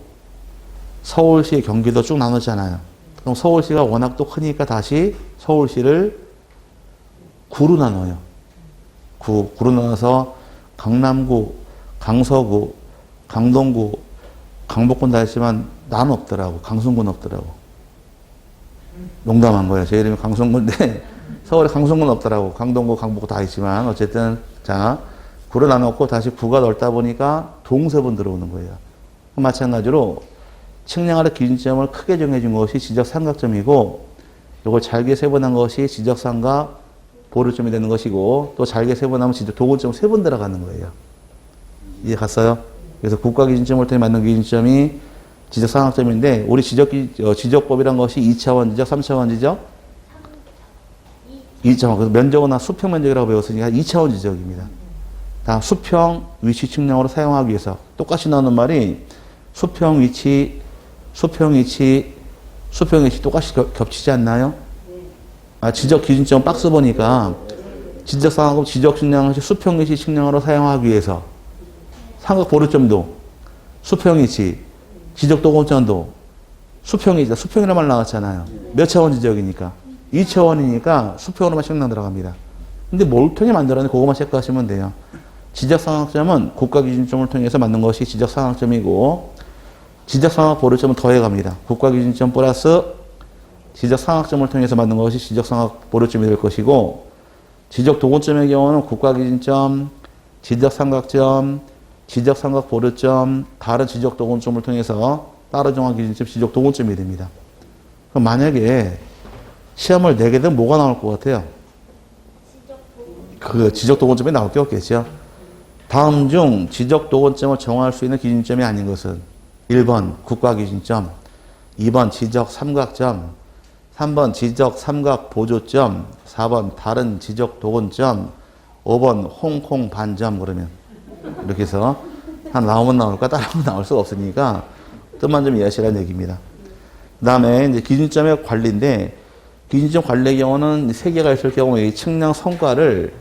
Speaker 1: 서울시, 경기도 쭉 나누잖아요. 그럼 서울시가 워낙 또 크니까 다시 서울시를 구로 나눠요. 구로 나눠서 강남구, 강서구, 강동구, 강북군 다 했지만 나는 없더라고. 강순구는 없더라고. 농담한 거예요. 제 이름이 강순구인데 서울에 강순구는 없더라고. 강동구, 강북구 다 있지만 어쨌든 자 구로 나눴고 다시 구가 넓다 보니까 동세분 들어오는 거예요. 마찬가지로 측량하는 기준점을 크게 정해준 것이 지적삼각점이고 이걸 잘게 세분한 것이 지적삼각 보류점이 되는 것이고 또 잘게 세분하면 지적도건점 세 번 들어가는 거예요. 이해 갔어요? 그래서 국가기준점을 통해 만든 기준점이 지적삼각점인데 우리 지적법이란 것이 2차원 지적, 3차원 지적? 2차원. 그래서 면적은 수평 면적이라고 배웠으니까 2차원 지적입니다. 다 수평 위치 측량으로 사용하기 위해서 똑같이 나오는 말이 수평 위치 똑같이 겹치지 않나요? 지적 기준점 박스 보니까 지적 상황급 지적 측량을 수평 위치 측량으로 사용하기 위해서 삼각 보류점도 수평 위치 지적 도건점도 수평 위치 수평이라는 말 나왔잖아요. 몇 차원 지적이니까 2차원이니까 수평으로만 측량 들어갑니다. 근데 뭘 통해 만들었는지 그것만 체크하시면 돼요. 지적 상각점은 국가 기준점을 통해서 만든 것이 지적 상각점이고 지적 상각 보류점은 더해갑니다. 국가 기준점 플러스 지적 상각점을 통해서 만든 것이 지적 상각 보류점이 될 것이고 지적 도건점의 경우는 국가 기준점, 지적 삼각점, 지적 삼각 보류점, 다른 지적 도건점을 통해서 따로 정한 기준점 지적 도건점이 됩니다. 그럼 만약에 시험을 내게 되면 뭐가 나올 것 같아요? 그 지적 도건점이 나올 게 없겠죠. 다음 중 지적 도건점을 정할 수 있는 기준점이 아닌 것은 1번 국가 기준점, 2번 지적 삼각점, 3번 지적 삼각 보조점, 4번 다른 지적 도건점, 5번 홍콩 반점. 그러면 이렇게 해서 하나 나오면 나올까 따라하면 나올 수가 없으니까 뜻만 좀 이해하시라는 얘기입니다. 그 다음에 이제 기준점의 관리인데 기준점 관리의 경우는 3개가 있을 경우에 이 측량 성과를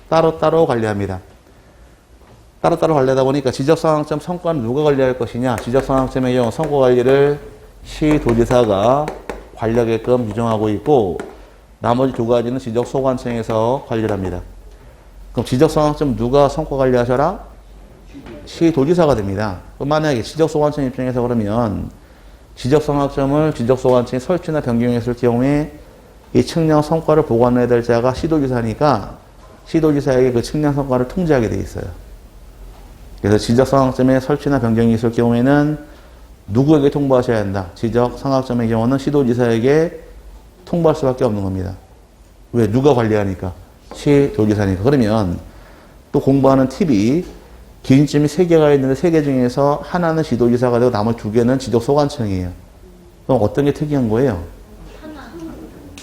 Speaker 1: 따로따로 관리합니다. 따로따로 관리하다 보니까 지적상황점 성과는 누가 관리할 것이냐. 지적상황점의 경우 성과 관리를 시도지사가 관리하게끔 규정하고 있고 나머지 2가지는 지적소관청에서 관리를 합니다. 그럼 지적상황점 누가 성과 관리하셔라? 시도지사가 됩니다. 만약에 지적소관청 입장에서 그러면 지적상황점을 지적소관청에 설치나 변경했을 경우에 이 측량 성과를 보관해야 될 자가 시도지사니까 시도지사에게 그 측량 성과를 통지하게 돼 있어요. 그래서 지적상황점의 설치나 변경이 있을 경우에는 누구에게 통보하셔야 한다. 지적상황점의 경우는 시도지사에게 통보할 수밖에 없는 겁니다. 왜? 누가 관리하니까? 시도지사니까. 그러면 또 공부하는 팁이 기준점이 3개가 있는데 3개 중에서 하나는 시도지사가 되고 나머지 2개는 지적소관청이에요. 그럼 어떤 게 특이한 거예요?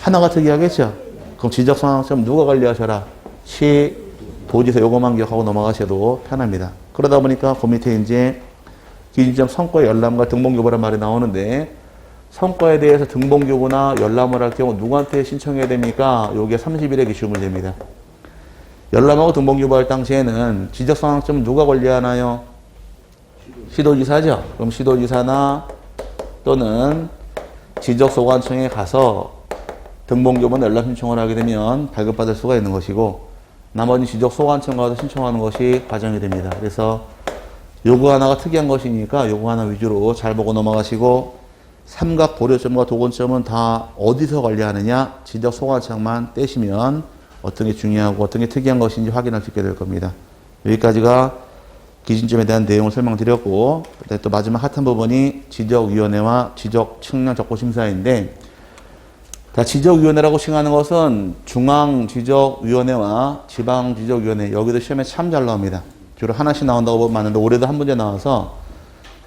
Speaker 1: 하나가 특이하겠죠? 그럼 지적상황점 누가 관리하셔라? 시도지사. 요것만 기억하고 넘어가셔도 편합니다. 그러다 보니까 그 밑에 이제 기준점 성과 열람과 등본교부란 말이 나오는데 성과에 대해서 등본교부나 열람을 할 경우 누구한테 신청해야 됩니까? 요게 30일에 기출물 됩니다. 열람하고 등본교부 할 당시에는 지적상황점 누가 관리하나요? 시도지사죠. 그럼 시도지사나 또는 지적소관청에 가서 등본교부나 열람 신청을 하게 되면 발급받을 수가 있는 것이고 나머지 지적소관청 가서 신청하는 것이 과정이 됩니다. 그래서 요거 하나가 특이한 것이니까 요거 하나 위주로 잘 보고 넘어가시고 삼각 보류점과 도건점은 다 어디서 관리하느냐 지적소관청만 떼시면 어떤 게 중요하고 어떤 게 특이한 것인지 확인할 수 있게 될 겁니다. 여기까지가 기준점에 대한 내용을 설명드렸고 또 마지막 핫한 부분이 지적위원회와 지적측량적고심사인데 지적위원회라고 칭하는 것은 중앙지적위원회와 지방지적위원회 여기도 시험에 참 잘 나옵니다. 주로 하나씩 나온다고 보면 많은데 올해도 한 문제 나와서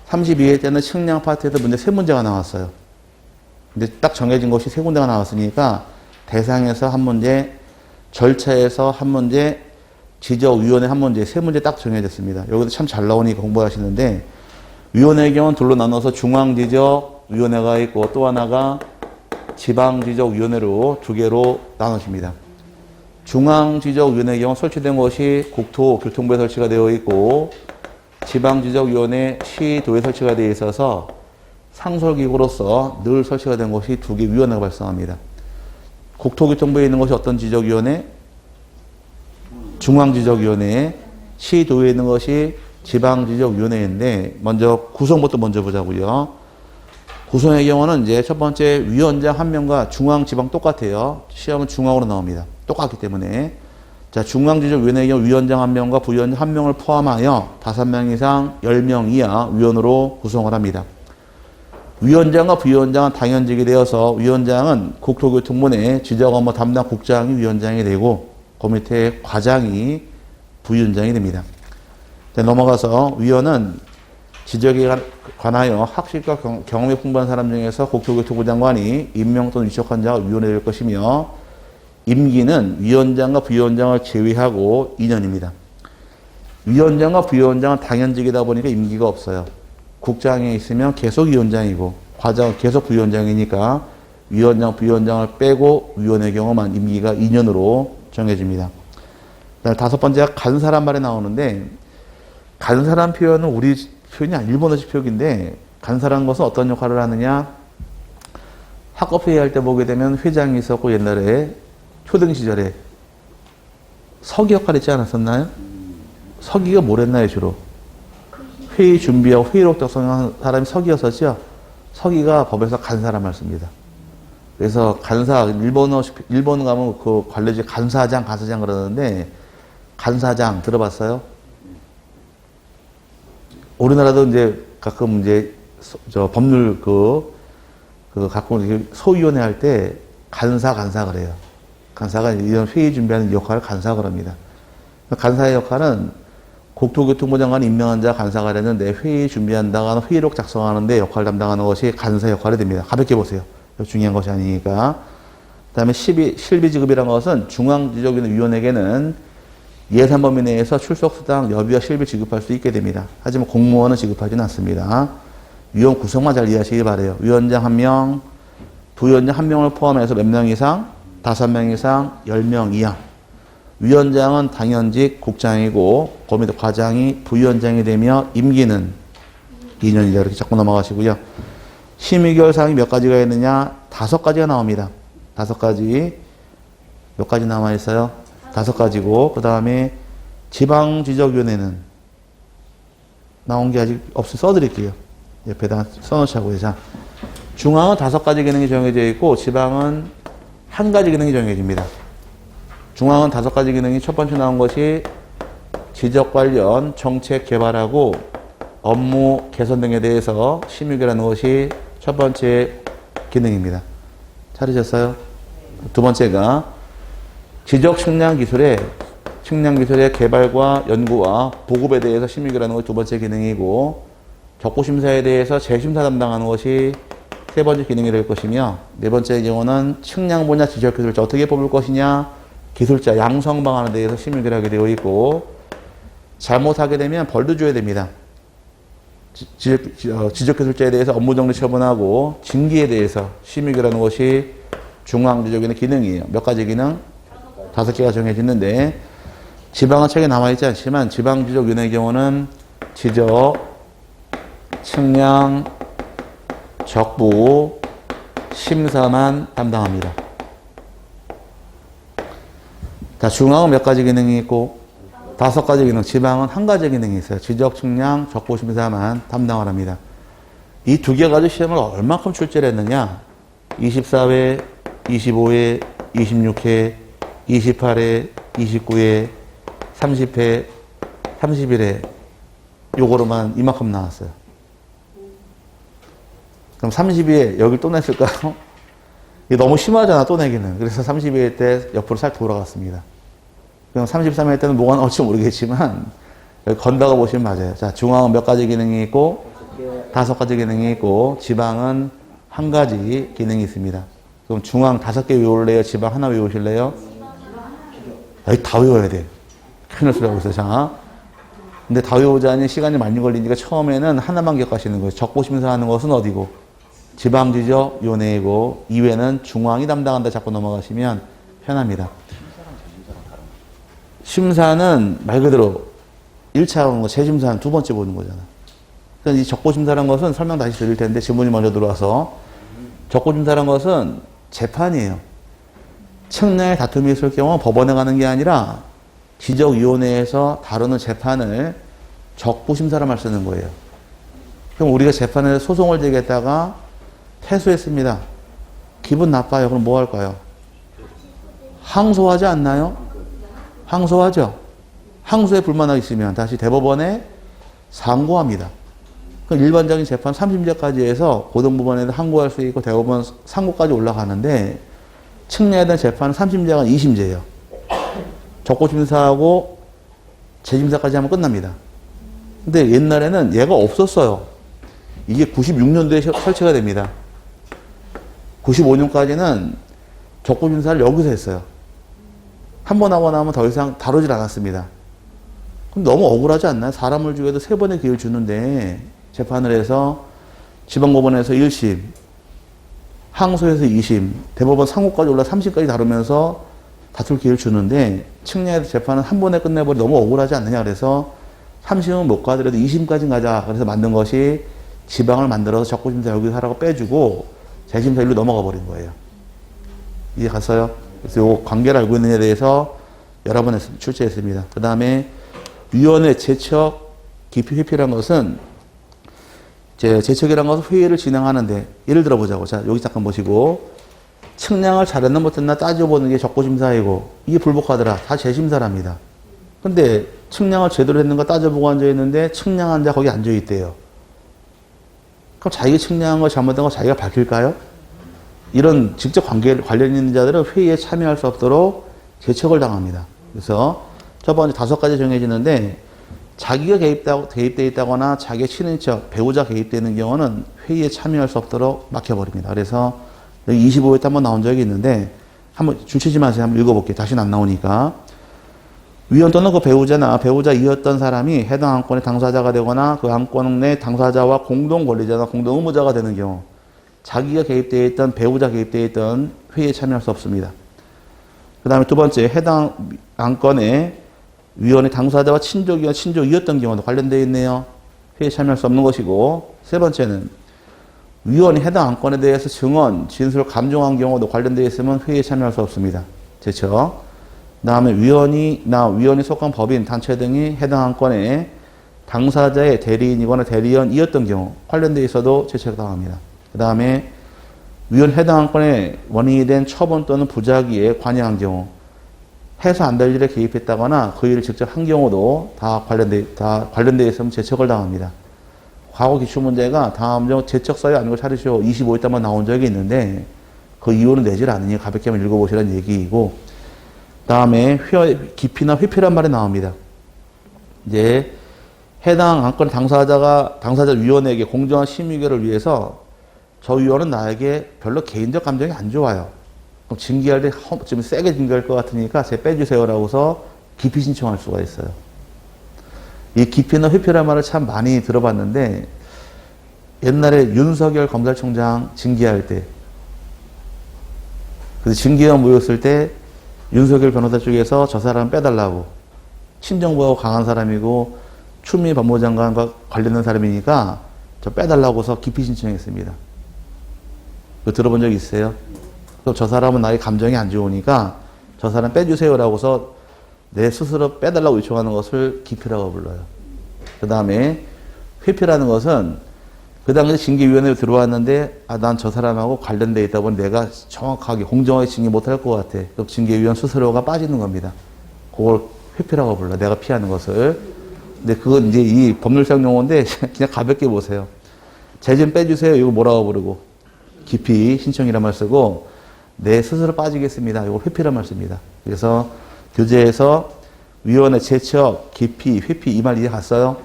Speaker 1: 32회 때는 측량 파트에서 문제 3문제가 나왔어요. 근데 딱 정해진 것이 3군데가 나왔으니까 대상에서 한 문제, 절차에서 한 문제, 지적위원회 한 문제, 3문제 딱 정해졌습니다. 여기도 참 잘 나오니까 공부하시는데 위원회의 경우는 둘로 나눠서 중앙지적위원회가 있고 또 하나가 지방지적위원회로 두 개로 나눠집니다. 중앙지적위원회의 경우 설치된 것이 국토교통부에 설치가 되어 있고 지방지적위원회 시도에 설치가 되어 있어서 상설기구로서 늘 설치가 된 것이 두 개 위원회가 발생합니다. 국토교통부에 있는 것이 어떤 지적위원회? 중앙지적위원회. 시도에 있는 것이 지방지적위원회인데 먼저 구성부터 먼저 보자고요. 구성의 경우는 이제 첫 번째 위원장 한 명과 중앙지방 똑같아요. 시험은 중앙으로 나옵니다. 똑같기 때문에. 자, 중앙지적위원회의 경우 위원장 한 명과 부위원장 한 명을 포함하여 5명 이상 10명 이하 위원으로 구성을 합니다. 위원장과 부위원장은 당연직이 되어서 위원장은 국토교통부 내 지적업무 담당 국장이 위원장이 되고 그 밑에 과장이 부위원장이 됩니다. 자, 넘어가서 위원은 지적에 관하여 학식과 경험이 풍부한 사람 중에서 국토교통부 장관이 임명 또는 위촉한 자가 위원이 될 것이며 임기는 위원장과 부위원장을 제외하고 2년입니다. 위원장과 부위원장은 당연직이다 보니까 임기가 없어요. 국장에 있으면 계속 위원장이고 과장은 계속 부위원장이니까 위원장, 부위원장을 빼고 위원의 경우만 임기가 2년으로 정해집니다. 그다음에 5번째가 간사란 말이 나오는데 간사란 표현은 우리 표현이 아니라 일본어식 표기인데 간사란 것은 어떤 역할을 하느냐 학업회의 할 때 보게 되면 회장이 있었고 옛날에 초등 시절에 서기 역할 있지 않았었나요? 서기가 뭘 했나요 주로? 회의 준비하고 회의록 작성하는 사람이 서기였었죠. 서기가 법에서 간사란 말 씁니다. 그래서 간사 일본어 가면 그 관료직 간사장 그러는데 간사장 들어봤어요? 우리나라도 이제 가끔 이제 법률 가끔 소위원회 할 때 간사 그래요. 간사가 이런 회의 준비하는 역할을 간사 그럽니다. 간사의 역할은 국토교통부 장관이 임명한 자 간사가 되는데 회의 준비한다거나 회의록 작성하는데 역할 담당하는 것이 간사 역할이 됩니다. 가볍게 보세요. 중요한 것이 아니니까. 그 다음에 실비지급이라는 것은 중앙지적위원회에게는 예산 범위 내에서 출석수당, 여비와 실비 지급할 수 있게 됩니다. 하지만 공무원은 지급하지는 않습니다. 위원 구성만 잘 이해하시기 바래요. 위원장 1명, 부위원장 1명을 포함해서 몇 명 이상? 5명 이상, 10명 이하. 위원장은 당연직 국장이고 그 밑에 과장이 부위원장이 되며 임기는 2년이다. 이렇게 자꾸 넘어가시고요. 심의결 사항이 몇 가지가 있느냐? 5가지가 나옵니다. 5가지. 몇 가지 남아 있어요? 5가지고 그 다음에 지방지적위원회는 나온 게 아직 없어 써드릴게요. 옆에다 써놓자고요. 자, 중앙은 5가지 기능이 정해져 있고 지방은 1가지 기능이 정해집니다. 중앙은 5가지 기능이 첫 번째 나온 것이 지적 관련 정책 개발하고 업무 개선 등에 대해서 심의결하는 것이 첫 번째 기능입니다. 찾으셨어요? 두 번째가 지적 측량기술의 개발과 연구와 보급에 대해서 심의결하는 것이 두 번째 기능이고 적고심사에 대해서 재심사 담당하는 것이 세 번째 기능이 될 것이며 네 번째 경우는 측량 분야 지적기술자 어떻게 뽑을 것이냐 기술자 양성 방안에 대해서 심의결하게 되어 있고 잘못하게 되면 벌도 줘야 됩니다. 지적기술자에 대해서 업무정지 처분하고 징계에 대해서 심의결하는 것이 중앙지적위원회 기능이에요. 몇 가지 기능? 5개가 정해지는데 지방은 책에 남아있지 않지만 지방지적위원회의 경우는 지적, 측량, 적부, 심사만 담당합니다. 자, 중앙은 몇 가지 기능이 있고 5가지 기능, 지방은 1가지 기능이 있어요. 지적, 측량, 적부, 심사만 담당을 합니다. 이 2개 가지고 시험을 얼마큼 출제를 했느냐? 24회, 25회, 26회, 28회, 29회, 30회, 31회 요거로만 이만큼 나왔어요. 그럼 32회 여기 또 냈을까요? 이게 너무 심하잖아 또 내기는. 그래서 32회 때 옆으로 살 돌아갔습니다. 그럼 33회 때는 뭐가 나올지 모르겠지만 여기 건다가 보시면 맞아요. 자, 중앙은 몇 가지 기능이 있고 5가지 기능이 있고 지방은 1가지 기능이 있습니다. 그럼 중앙 5개 외울래요? 지방 하나 외우실래요? 여기 다 외워야 돼. 큰일 날 소리 하고 있어요. 자, 근데 다외우자니 시간이 많이 걸리니까 처음에는 하나만 기억하시는 거예요. 적고심사하는 것은 어디고? 지방지죠. 위원회이고 이외는 중앙이 담당한다 잡고 넘어가시면 편합니다. 심사는 말 그대로 1차 하는 거, 재심사는 두 번째 보는 거잖아. 그러니까 이 적고심사라는 것은 설명 다시 드릴 텐데 질문이 먼저 들어와서 적고심사라는 것은 재판이에요. 측량의 다툼이 있을 경우 법원에 가는 게 아니라 지적위원회에서 다루는 재판을 적부심사란 말 쓰는 거예요. 그럼 우리가 재판에서 소송을 제기했다가 패소했습니다. 기분 나빠요. 그럼 뭐 할까요? 항소하지 않나요? 항소하죠. 항소에 불만이 있으면 다시 대법원에 상고합니다. 그럼 일반적인 재판 3심제까지 해서 고등법원에도 항고할 수 있고 대법원 상고까지 올라가는데 측량에 대한 재판은 3심제가 2심제예요. 적고심사하고 재심사까지 하면 끝납니다. 근데 옛날에는 얘가 없었어요. 이게 96년도에 설치가 됩니다. 95년까지는 적고심사를 여기서 했어요. 한 번 하고 나면 더 이상 다루질 않았습니다. 그럼 너무 억울하지 않나요? 사람을 죽여도 3번의 기회를 주는데 재판을 해서 지방법원에서 1심, 항소에서 2심, 대법원 상고까지 올라 3심까지 다루면서 다툴 기회를 주는데 측량에서 재판은 한 번에 끝내버리 너무 억울하지 않느냐 그래서 3심은 못 가더라도 2심까지 가자 그래서 만든 것이 지방을 만들어서 적고심사 여기서 하라고 빼주고 재심사 일로 넘어가 버린 거예요. 이해 갔어요? 그래서 요 관계를 알고 있느냐에 대해서 여러 번 출제했습니다. 그 다음에 위원회 제척 기피 회피라는 것은 제척이라는 것은 회의를 진행하는데 예를 들어 보자고. 자, 여기 잠깐 보시고 측량을 잘했나 못했나 따져보는 게 적고심사이고 이게 불복하더라. 다 재심사랍니다. 근데 측량을 제대로 했는가 따져보고 앉아있는데 측량한 자 거기 앉아있대요. 그럼 자기가 측량한 거 잘못된 거 자기가 밝힐까요? 이런 직접 관련 있는 자들은 회의에 참여할 수 없도록 제척을 당합니다. 그래서 첫 번째 5가지 정해지는데 자기가 개입되어 있다거나 자기의 친인척, 배우자 개입되는 경우는 회의에 참여할 수 없도록 막혀버립니다. 그래서 여기 25회 때 한번 나온 적이 있는데 한번 줄치지 마세요. 한번 읽어볼게요. 다시는 안 나오니까. 위원 또는 그 배우자나 배우자이었던 사람이 해당 안건의 당사자가 되거나 그 안건 내 당사자와 공동 권리자나 공동 의무자가 되는 경우 자기가 개입되어 있던 배우자 개입되어 있던 회의에 참여할 수 없습니다. 그 다음에 두 번째 해당 안건에 위원의 당사자와 친족이었던 경우도 관련되어 있네요. 회의에 참여할 수 없는 것이고 세 번째는 위원이 해당 안건에 대해서 증언, 진술을 감정한 경우도 관련되어 있으면 회의에 참여할 수 없습니다. 제척. 그 다음에 위원이 속한 법인, 단체 등이 해당 안건에 당사자의 대리인이거나 대리인이었던 경우 관련되어 있어도 제척당합니다. 그 다음에 위원 해당 안건에 원인이 된 처분 또는 부작위에 관여한 경우 해서 안 될 일에 개입했다거나 그 일을 직접 한 경우도 다 관련되어 있으면 제척을 당합니다. 과거 기출문제가 다음 제척사유 아니고 차리시오 25일 때만 나온 적이 있는데 그 이유는 내질 않으니 가볍게 한번 읽어보시라는 얘기이고 다음에 기피나 회피란 말이 나옵니다. 이제 해당 안건 당사자 위원에게 공정한 심의결을 위해서 저 위원은 나에게 별로 개인적 감정이 안 좋아요. 그럼 징계할 때 좀 세게 징계할 것 같으니까 제 빼주세요라고서 기피 신청할 수가 있어요. 이 기피나 회피란 말을 참 많이 들어봤는데 옛날에 윤석열 검찰총장 징계할 때 그래서 징계위원 모였을 때 윤석열 변호사 쪽에서 저 사람 빼달라고 친정부하고 강한 사람이고 추미애 법무장관과 관련된 사람이니까 저 빼달라고서 기피 신청했습니다. 그거 들어본 적 있어요? 그럼 저 사람은 나의 감정이 안 좋으니까 저 사람 빼주세요라고서 내 스스로 빼달라고 요청하는 것을 기피라고 불러요. 그 다음에 회피라는 것은 그 당시 징계위원회에 들어왔는데 난 저 사람하고 관련되어 있다 보니 내가 정확하게 공정하게 징계 못할 것 같아. 그럼 징계위원 스스로가 빠지는 겁니다. 그걸 회피라고 불러. 내가 피하는 것을. 근데 그건 이제 이 법률상 용어인데 그냥 가볍게 보세요. 쟤 좀 빼주세요. 이거 뭐라고 부르고 기피 신청이란 말 쓰고 내 스스로 빠지겠습니다. 이걸 회피란 말 씁니다. 그래서 교재에서 위원회 제척, 기피, 회피 이 말 이해 갔어요?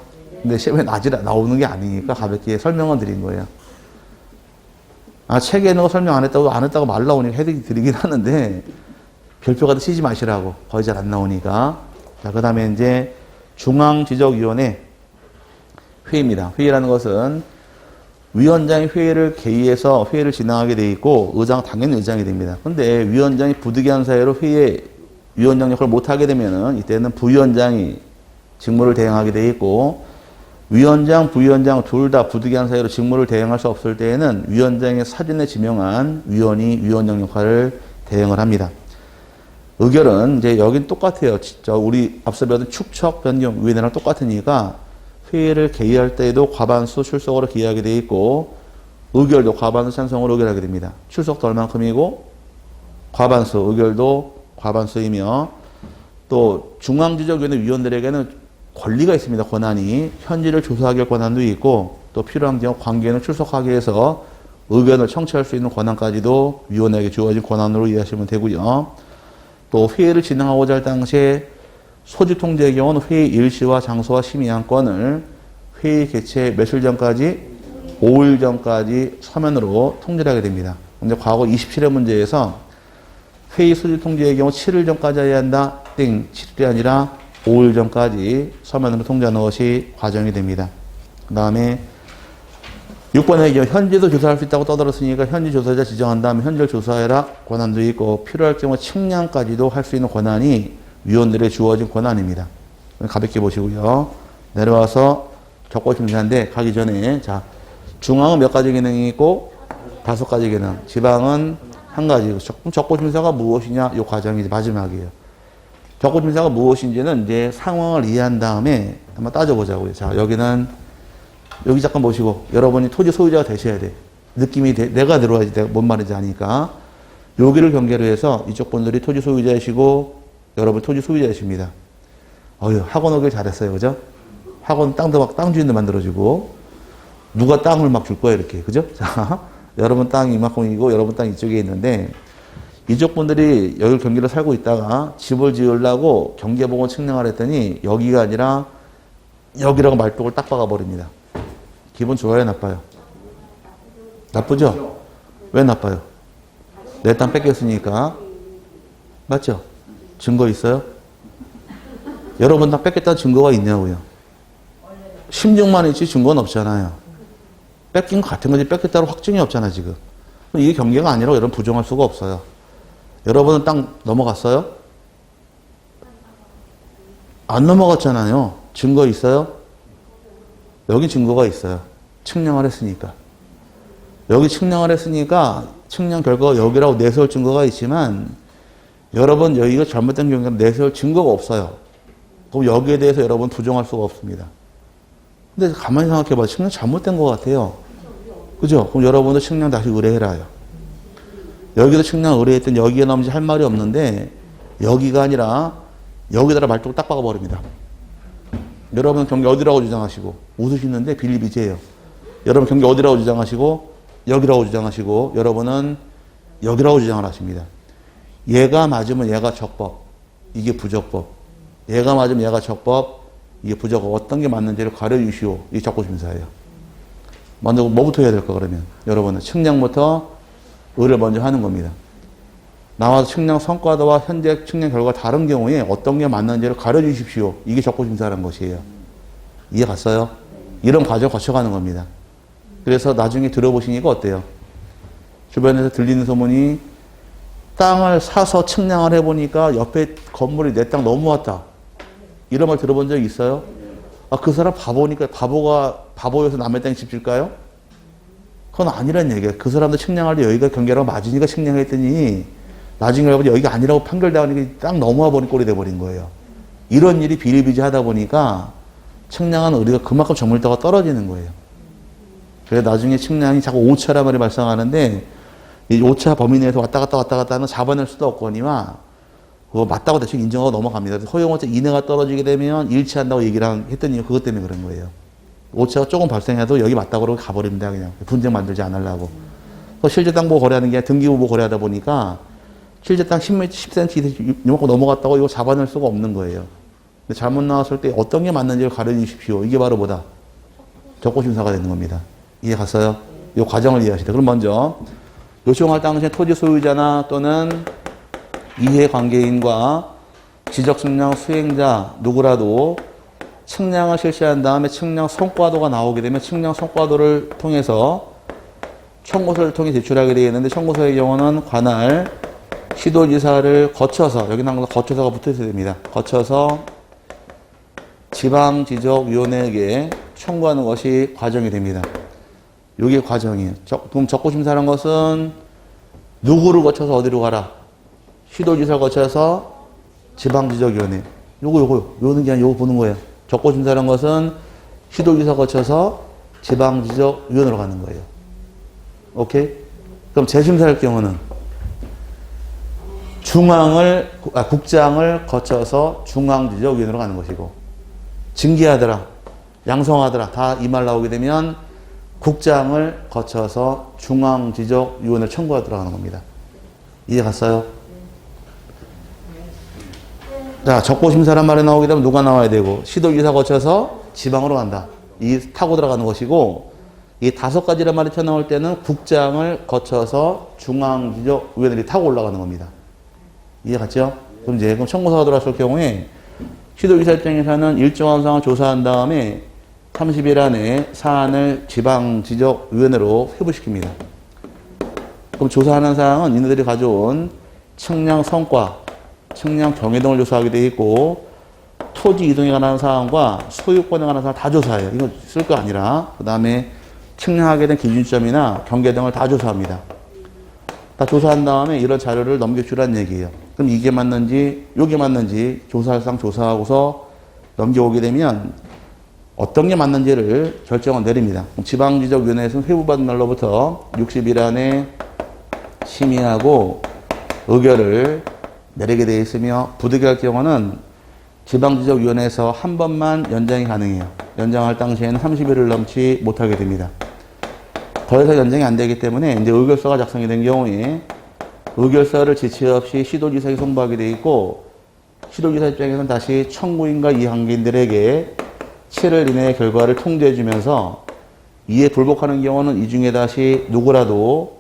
Speaker 1: 근데 시험에 나오는 게 아니니까 가볍게 설명을 드린 거예요. 책에 있는 거 설명 안 했다고 말 나오니까 해드리긴 하는데 별표 가득 치지 마시라고. 거의 잘 안 나오니까. 자, 그 다음에 이제 중앙지적위원회 회의입니다. 회의라는 것은 위원장이 회의를 개의해서 회의를 진행하게 돼 있고 의장 당연히 의장이 됩니다. 근데 위원장이 부득이한 사유로 회의에 위원장 역할을 못하게 되면은 이때는 부위원장이 직무를 대행하게 돼 있고 위원장, 부위원장 둘 다 부득이한 사유로 직무를 대행할 수 없을 때에는 위원장의 사전에 지명한 위원이 위원장 역할을 대행을 합니다. 의결은 이제 여긴 똑같아요. 진짜 우리 앞서 배웠던 축척 변경 위원회랑 똑같으니까 회의를 개의할 때에도 과반수 출석으로 기하게 돼 있고 의결도 과반수 찬성으로 의결하게 됩니다. 출석도 얼만큼이고 과반수 의결도 과반수이며 또 중앙지적위원회 위원들에게는 권리가 있습니다. 권한이 현지를 조사하게 할 권한도 있고 또 필요한 경우 관계는 출석하게 해서 의견을 청취할 수 있는 권한까지도 위원에게 주어진 권한으로 이해하시면 되고요. 또 회의를 진행하고자 할 당시에 소집 통제의 경우는 회의 일시와 장소와 심의안건을 회의 개최 며칠 전까지 5일 전까지 서면으로 통지를 하게 됩니다. 근데 과거 27회 문제에서 회의 소집 통제의 경우 7일 전까지 해야 한다. 땡 7일이 아니라 5일 전까지 서면으로 통지하는 것이 과정이 됩니다. 그 다음에 6번의 경우 현지도 조사할 수 있다고 떠들었으니까 현지 조사자 지정한 다음에 현지를 조사해라 권한도 있고 필요할 경우 측량까지도 할 수 있는 권한이 위원들의 주어진 권한입니다. 가볍게 보시고요. 내려와서 적고심사인데 가기 전에 자 중앙은 몇 가지 기능이 있고 5가지 기능, 지방은 1가지. 적고심사가 무엇이냐 이 과정이 마지막이에요. 적고심사가 무엇인지는 이제 상황을 이해한 다음에 한번 따져보자고요. 자, 여기 잠깐 보시고, 여러분이 토지 소유자가 되셔야 돼. 느낌이 내가 들어와야지 내가 뭔 말인지 아니까. 여기를 경계로 해서 이쪽 분들이 토지 소유자이시고, 여러분 토지 소유자이십니다. 학원 오길 잘했어요. 그죠? 학원 땅 주인도 만들어주고, 누가 땅을 막 줄 거야, 이렇게. 그죠? 자, 여러분 땅이 이만큼이고, 여러분 땅 이쪽에 있는데, 이쪽 분들이 여기 경기를 살고 있다가 집을 지으려고 경계보고 측량을 했더니 여기가 아니라 여기라고 말뚝을 딱 박아버립니다. 기분 좋아요, 나빠요? 나쁘죠? 왜 나빠요? 내 땅 뺏겼으니까. 맞죠? 증거 있어요? 여러분 땅 뺏겼다는 증거가 있냐고요? 심증만 있지 증거는 없잖아요. 뺏긴 것 같은 거지 뺏겼다고 확증이 없잖아 지금. 이게 경계가 아니라고 여러분 부정할 수가 없어요. 여러분은 땅 넘어갔어요? 안 넘어갔잖아요. 증거 있어요? 여기 증거가 있어요. 측량을 했으니까. 여기 측량을 했으니까 측량 결과가 여기라고 내세울 증거가 있지만 여러분 여기가 잘못된 경우는 내세울 증거가 없어요. 그럼 여기에 대해서 여러분 부정할 수가 없습니다. 근데 가만히 생각해봐. 측량 잘못된 것 같아요. 그죠? 그럼 여러분도 측량 다시 의뢰해라요. 여기도 측량 의뢰했더니 여기에 남지 할 말이 없는데 여기가 아니라 여기다가 말뚝을 딱 박아버립니다. 여러분 경기 어디라고 주장하시고 웃으시는데 빌리비제예요. 여러분 경기 어디라고 주장하시고 여기라고 주장하시고 여러분은 여기라고 주장을 하십니다. 얘가 맞으면 얘가 적법, 이게 부적법. 얘가 맞으면 얘가 적법, 이게 부적법. 어떤 게 맞는지를 가려주시오. 이게 적고심사예요. 먼저 뭐부터 해야 될까 그러면? 여러분은 측량부터 의뢰를 먼저 하는 겁니다. 나와서 측량 성과와 현재 측량 결과가 다른 경우에 어떤 게 맞는지를 가려주십시오. 이게 적고심사라는 것이에요. 이해 갔어요? 이런 과정을 거쳐가는 겁니다. 그래서 나중에 들어보시니까 어때요? 주변에서 들리는 소문이 땅을 사서 측량을 해보니까 옆에 건물이 내 땅 넘어왔다. 이런 말 들어본 적 있어요? 그 사람 바보니까 바보여서 남의 땅에 집 질까요? 그건 아니란 얘기예요. 그 사람도 측량할 때 여기가 경계라고 맞으니까 측량했더니 나중에 여기가 아니라고 판결당하니까 딱 넘어와 버린 꼴이 돼버린 거예요. 이런 일이 비일비재하다 보니까 측량하는 의리가 그만큼 정밀도가 떨어지는 거예요. 그래서 나중에 측량이 자꾸 오차란 말이 발생하는데 이 오차 범위 내에서 왔다 갔다 하는 잡아낼 수도 없거니와 그거 맞다고 대충 인정하고 넘어갑니다. 소형오차 이내가 떨어지게 되면 일치한다고 얘기를 했더니 그것 때문에 그런 거예요. 오차가 조금 발생해도 여기 맞다고 그러고 가버립니다. 그냥 분쟁 만들지 않으려고. 실제 땅 보고 거래하는 게 등기부 보고 거래하다 보니까 실제 땅 10cm 이만큼 넘어갔다고 이거 잡아낼 수가 없는 거예요. 근데 잘못 나왔을 때 어떤 게 맞는지를 가려주십시오. 이게 바로 뭐다? 적고심사가 되는 겁니다. 이해 갔어요? 이 과정을 이해하시다. 그럼 먼저 요청할 당시에 토지 소유자나 또는 이해관계인과 지적측량 수행자 누구라도 측량을 실시한 다음에 측량 성과도가 나오게 되면 측량 성과도를 통해서 청구서를 통해 제출하게 되어 있는데 청구서의 경우는 관할 시도지사를 거쳐서 여기는 항상 거쳐서가 붙어 있어야 됩니다. 거쳐서 지방지적위원회에게 청구하는 것이 과정이 됩니다. 이게 과정이에요. 그럼 적고심사라는 것은 누구를 거쳐서 어디로 가라? 시도지사를 거쳐서 지방지적위원회. 요거는 그냥 요거 보는 거예요. 적고심사라는 것은 시도지사 거쳐서 지방지적위원회로 가는 거예요. 오케이? 그럼 재심사할 경우는 국장을 거쳐서 중앙지적위원회로 가는 것이고, 징계하더라, 양성하더라, 다 이 말 나오게 되면 국장을 거쳐서 중앙지적위원회를 청구하도록 하는 겁니다. 이해 갔어요? 자, 적고심사란 말이 나오게 되면 누가 나와야 되고, 시도지사 거쳐서 지방으로 간다. 이 타고 들어가는 것이고, 이 5가지란 말이 튀어나올 때는 국장을 거쳐서 중앙지적위원회를 타고 올라가는 겁니다. 이해 갔죠? 그럼 청구서가 들어왔을 경우에 시도지사 입장에서는 일정한 사항을 조사한 다음에 30일 안에 사안을 지방지적위원회로 회부시킵니다. 그럼 조사하는 사항은 이들이 가져온 측량 성과, 측량 경외 등을 조사하게 되어 있고, 토지 이동에 관한 사항과 소유권에 관한 사항 다 조사해요. 이거 쓸 거 아니라. 그 다음에 측량하게 된 기준점이나 경계 등을 다 조사합니다. 다 조사한 다음에 이런 자료를 넘겨주라는 얘기예요. 그럼 이게 맞는지, 요게 맞는지 조사할 사항 조사하고서 넘겨오게 되면 어떤 게 맞는지를 결정을 내립니다. 지방지적위원회에서는 회부받은 날로부터 60일 안에 심의하고 의결을 내리게 되어 있으며, 부득이할 경우는 지방지적위원회에서 한 번만 연장이 가능해요. 연장할 당시에는 30일을 넘지 못하게 됩니다. 더 이상 연장이 안 되기 때문에 이제 의결서가 작성이 된 경우에 의결서를 지체 없이 시도지사에게 송부하게 되어 있고, 시도지사 입장에서는 다시 청구인과 이항기인들에게 7일 이내의 결과를 통지해 주면서 이에 불복하는 경우는 이 중에 다시 누구라도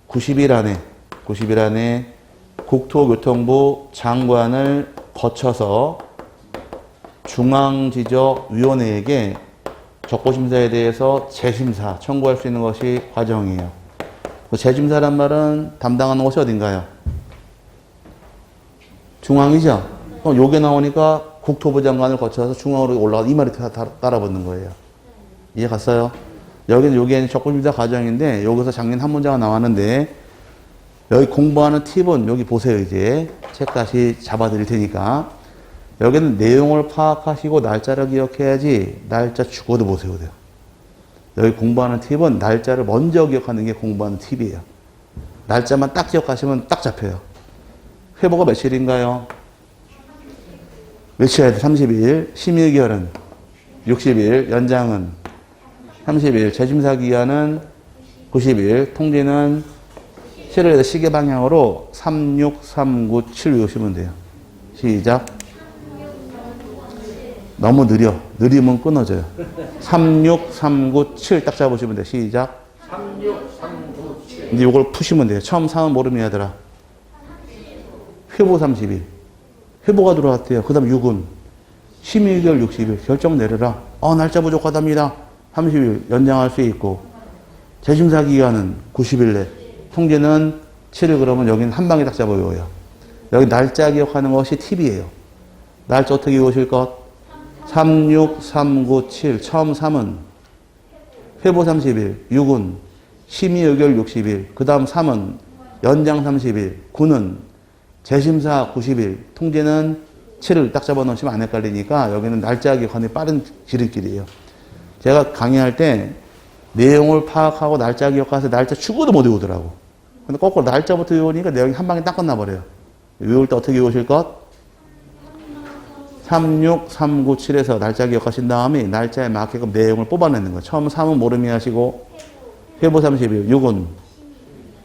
Speaker 1: 90일 안에 국토교통부 장관을 거쳐서 중앙지적위원회에게 적고심사에 대해서 재심사 청구할 수 있는 것이 과정이에요. 재심사란 말은 담당하는 곳이 어딘가요? 중앙이죠? 요게 나오니까 국토부 장관을 거쳐서 중앙으로 올라가, 이 말이 따라붙는 거예요. 이해 갔어요? 요게 적고심사 과정인데, 여기서 작년 한 문제가 나왔는데, 여기 공부하는 팁은 여기 보세요. 이제 책 다시 잡아드릴 테니까. 여기는 내용을 파악하시고 날짜를 기억해야지 날짜 죽어도 못 세워도 돼요. 여기 공부하는 팁은 날짜를 먼저 기억하는 게 공부하는 팁이에요. 날짜만 딱 기억하시면 딱 잡혀요. 회보가 며칠인가요? 며칠이야 돼? 30일. 심의의결은 60일. 연장은 30일. 재심사 기간은 90일. 통지는 7일에서 시계 방향으로 3, 6, 3, 9, 7 외우시면 돼요. 시작. 너무 느리면 끊어져요. 3, 6, 3, 9, 7 딱 잡으시면 돼요. 시작.
Speaker 2: 3, 6, 3, 9, 7.
Speaker 1: 이제 이걸 푸시면 돼요. 처음 3은 모르면 하더라. 회보 30일. 회보가 들어왔대요. 그 다음 6은 심의의결 60일. 결정 내려라. 날짜 부족하답니다. 30일 연장할 수 있고. 재심사 기간은 90일 내. 통지는 7일. 그러면 여기는 한 방에 딱 잡아 외워요. 여기 날짜 기억하는 것이 팁이에요. 날짜 어떻게 외우실 것? 3, 6, 3, 9, 7. 처음 3은 회보 30일. 6은 심의의결 60일. 그 다음 3은 연장 30일. 9는 재심사 90일. 통지는 7일 딱 잡아 놓으시면 안 헷갈리니까 여기는 날짜 기억하는 빠른 지름길이에요. 제가 강의할 때 내용을 파악하고 날짜 기억해서 날짜 죽어도 못 외우더라고. 근데 거꾸로 날짜부터 외우니까 내용이 한 방에 딱 끝나버려요. 외울 때 어떻게 외우실 것? 3, 6, 3, 9, 7에서 날짜 기억하신 다음에 날짜에 맞게끔 내용을 뽑아내는 거예요. 처음 3은 모름이 하시고, 회보 30일, 6은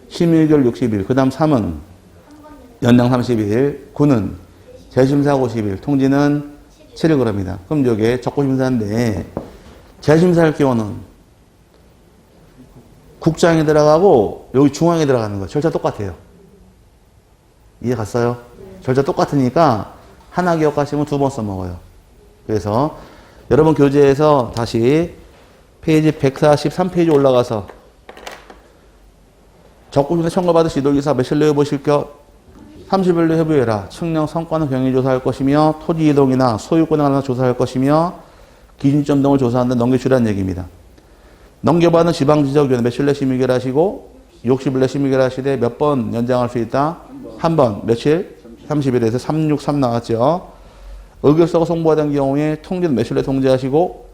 Speaker 1: 심의의결 60일, 그 다음 3은 연장 30일, 9는 재심사 50일, 통지는 7일 그럽니다. 그럼 여기에 적고심사인데, 재심사할 경우는 국장에 들어가고 여기 중앙에 들어가는 거예요. 절차 똑같아요. 이해 갔어요? 절차 똑같으니까 하나 기억하시면 두 번 써먹어요. 그래서 여러분 교재에서 다시 페이지 143페이지 올라가서 적고심사 청구받은 시도기사 며칠 내에 보실 것 30일 내에 회부해라. 측량 성과는 경위 조사할 것이며 토지 이동이나 소유권에 관한 조사할 것이며 기준점 등을 조사하는데 넘겨주라는 얘기입니다. 넘겨받은 지방지적위원회 며칠 내 심의결하시고 60일 내 심의결하시되 몇 번 연장할 수 있다? 한 번. 며칠? 30일에서 363 나왔죠. 의결서가 송부하던 경우에 통지는 며칠 내 통지하시고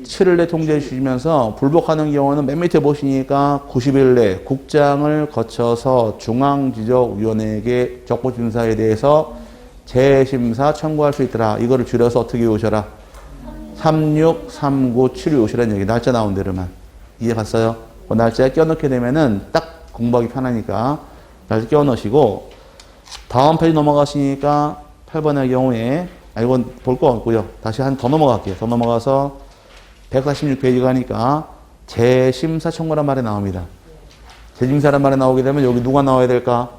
Speaker 1: 7일 내 통지해 주시면서 불복하는 경우는 맨 밑에 보시니까 90일 내 국장을 거쳐서 중앙지적위원회에게 적고심사에 대해서 재심사 청구할 수 있더라. 이거를 줄여서 어떻게 오셔라? 36, 39, 7이 오시라는 얘기. 날짜 나온 대로만. 이해 갔어요? 그 날짜에 껴넣게 되면은 딱 공부하기 편하니까 날짜 껴넣으시고 다음 페이지 넘어가시니까 8번의 경우에 이건 볼 거 없고요. 다시 한 더 넘어갈게요. 더 넘어가서 146페이지 가니까 재심사 청구란 말이 나옵니다. 재심사란 말이 나오게 되면 여기 누가 나와야 될까?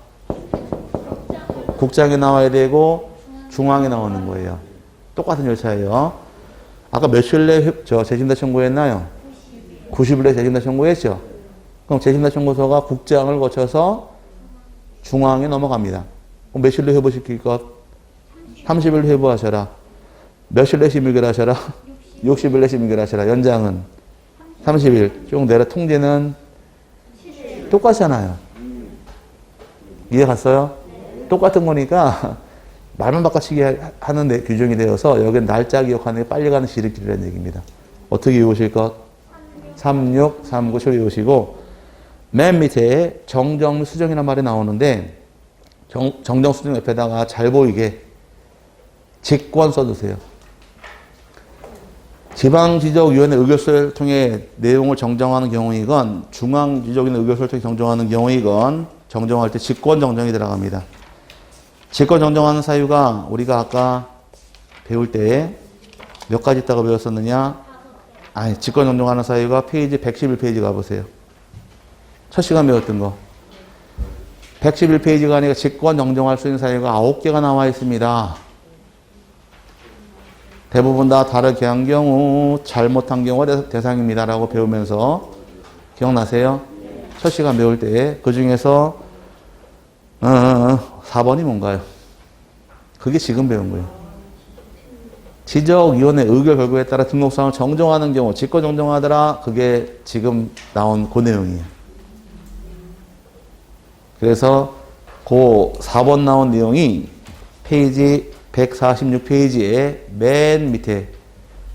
Speaker 1: 국장이 나와야 되고 중앙에 나오는 거예요. 똑같은 절차예요. 아까 며칠 내 재심사 청구했나요? 90일 내 재심사 청구했죠. 그럼 재심사 청구서가 국장을 거쳐서 중앙에 넘어갑니다. 그럼 며칠 내 회부시킬 것? 30일 회부하셔라. 며칠 내 심의결하셔라. 60일 내 심의결하셔라. 연장은 30일. 쭉 내려 통지는 똑같잖아요. 이해 갔어요? 똑같은 거니까 말만 바꿔치기 하는데 규정이 되어서 여기는 날짜 기억하는 게 빨리 가는 지름길이라는 얘기입니다. 어떻게 외우실 것? 36, 39, 7 외우시고 맨 밑에 정정, 수정이라는 말이 나오는데 정정, 수정 옆에다가 잘 보이게 직권 써주세요. 지방지적위원회 의결서를 통해 내용을 정정하는 경우이건 중앙지적위원회 의결서를 통해 정정하는 경우이건 정정할 때 직권 정정이 들어갑니다. 직권 정정하는 사유가 우리가 아까 배울 때 몇 가지 있다고 배웠었느냐? 아니, 직권 정정하는 사유가 페이지 111페이지 가보세요. 첫 시간 배웠던 거. 111페이지가 아니라 직권 정정할 수 있는 사유가 9개가 나와 있습니다. 대부분 다 다르게 한 경우, 잘못한 경우가 대상입니다라고 배우면서 기억나세요? 첫 시간 배울 때 그 중에서 4번이 뭔가요? 그게 지금 배운 거예요. 지적위원회 의결 결과에 따라 등록사항을 정정하는 경우, 직권 정정하더라. 그게 지금 나온 그 내용이에요. 그래서 그 4번 나온 내용이 페이지 146페이지에 맨 밑에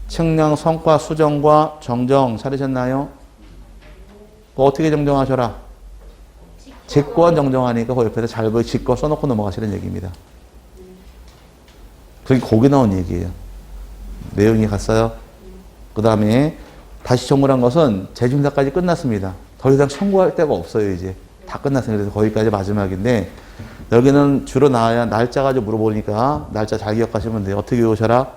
Speaker 1: 측량 성과 수정과 정정 찾으셨나요? 그거 어떻게 정정하셔라? 직권 정정하니까 그 옆에서 잘 보이 직권 써놓고 넘어가시는 얘기입니다. 그게 거기 나온 얘기예요. 내용이 갔어요. 그 다음에 다시 청구를 한 것은 재심사까지 끝났습니다. 더 이상 청구할 데가 없어요. 이제 다 끝났어요. 그래서 거기까지 마지막인데 여기는 주로 나와야 날짜 가지고 물어보니까 날짜 잘 기억하시면 돼요. 어떻게 외우셔라?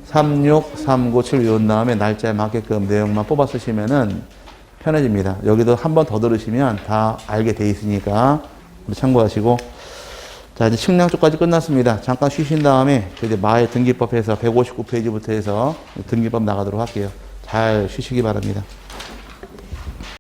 Speaker 1: 36, 39, 7 외운 다음에 날짜에 맞게끔 내용만 뽑아 쓰시면은 편해집니다. 여기도 한 번 더 들으시면 다 알게 돼 있으니까 참고하시고. 자, 이제 측량 쪽까지 끝났습니다. 잠깐 쉬신 다음에 이제 마의 등기법에서 159페이지부터 해서 등기법 나가도록 할게요. 잘 쉬시기 바랍니다.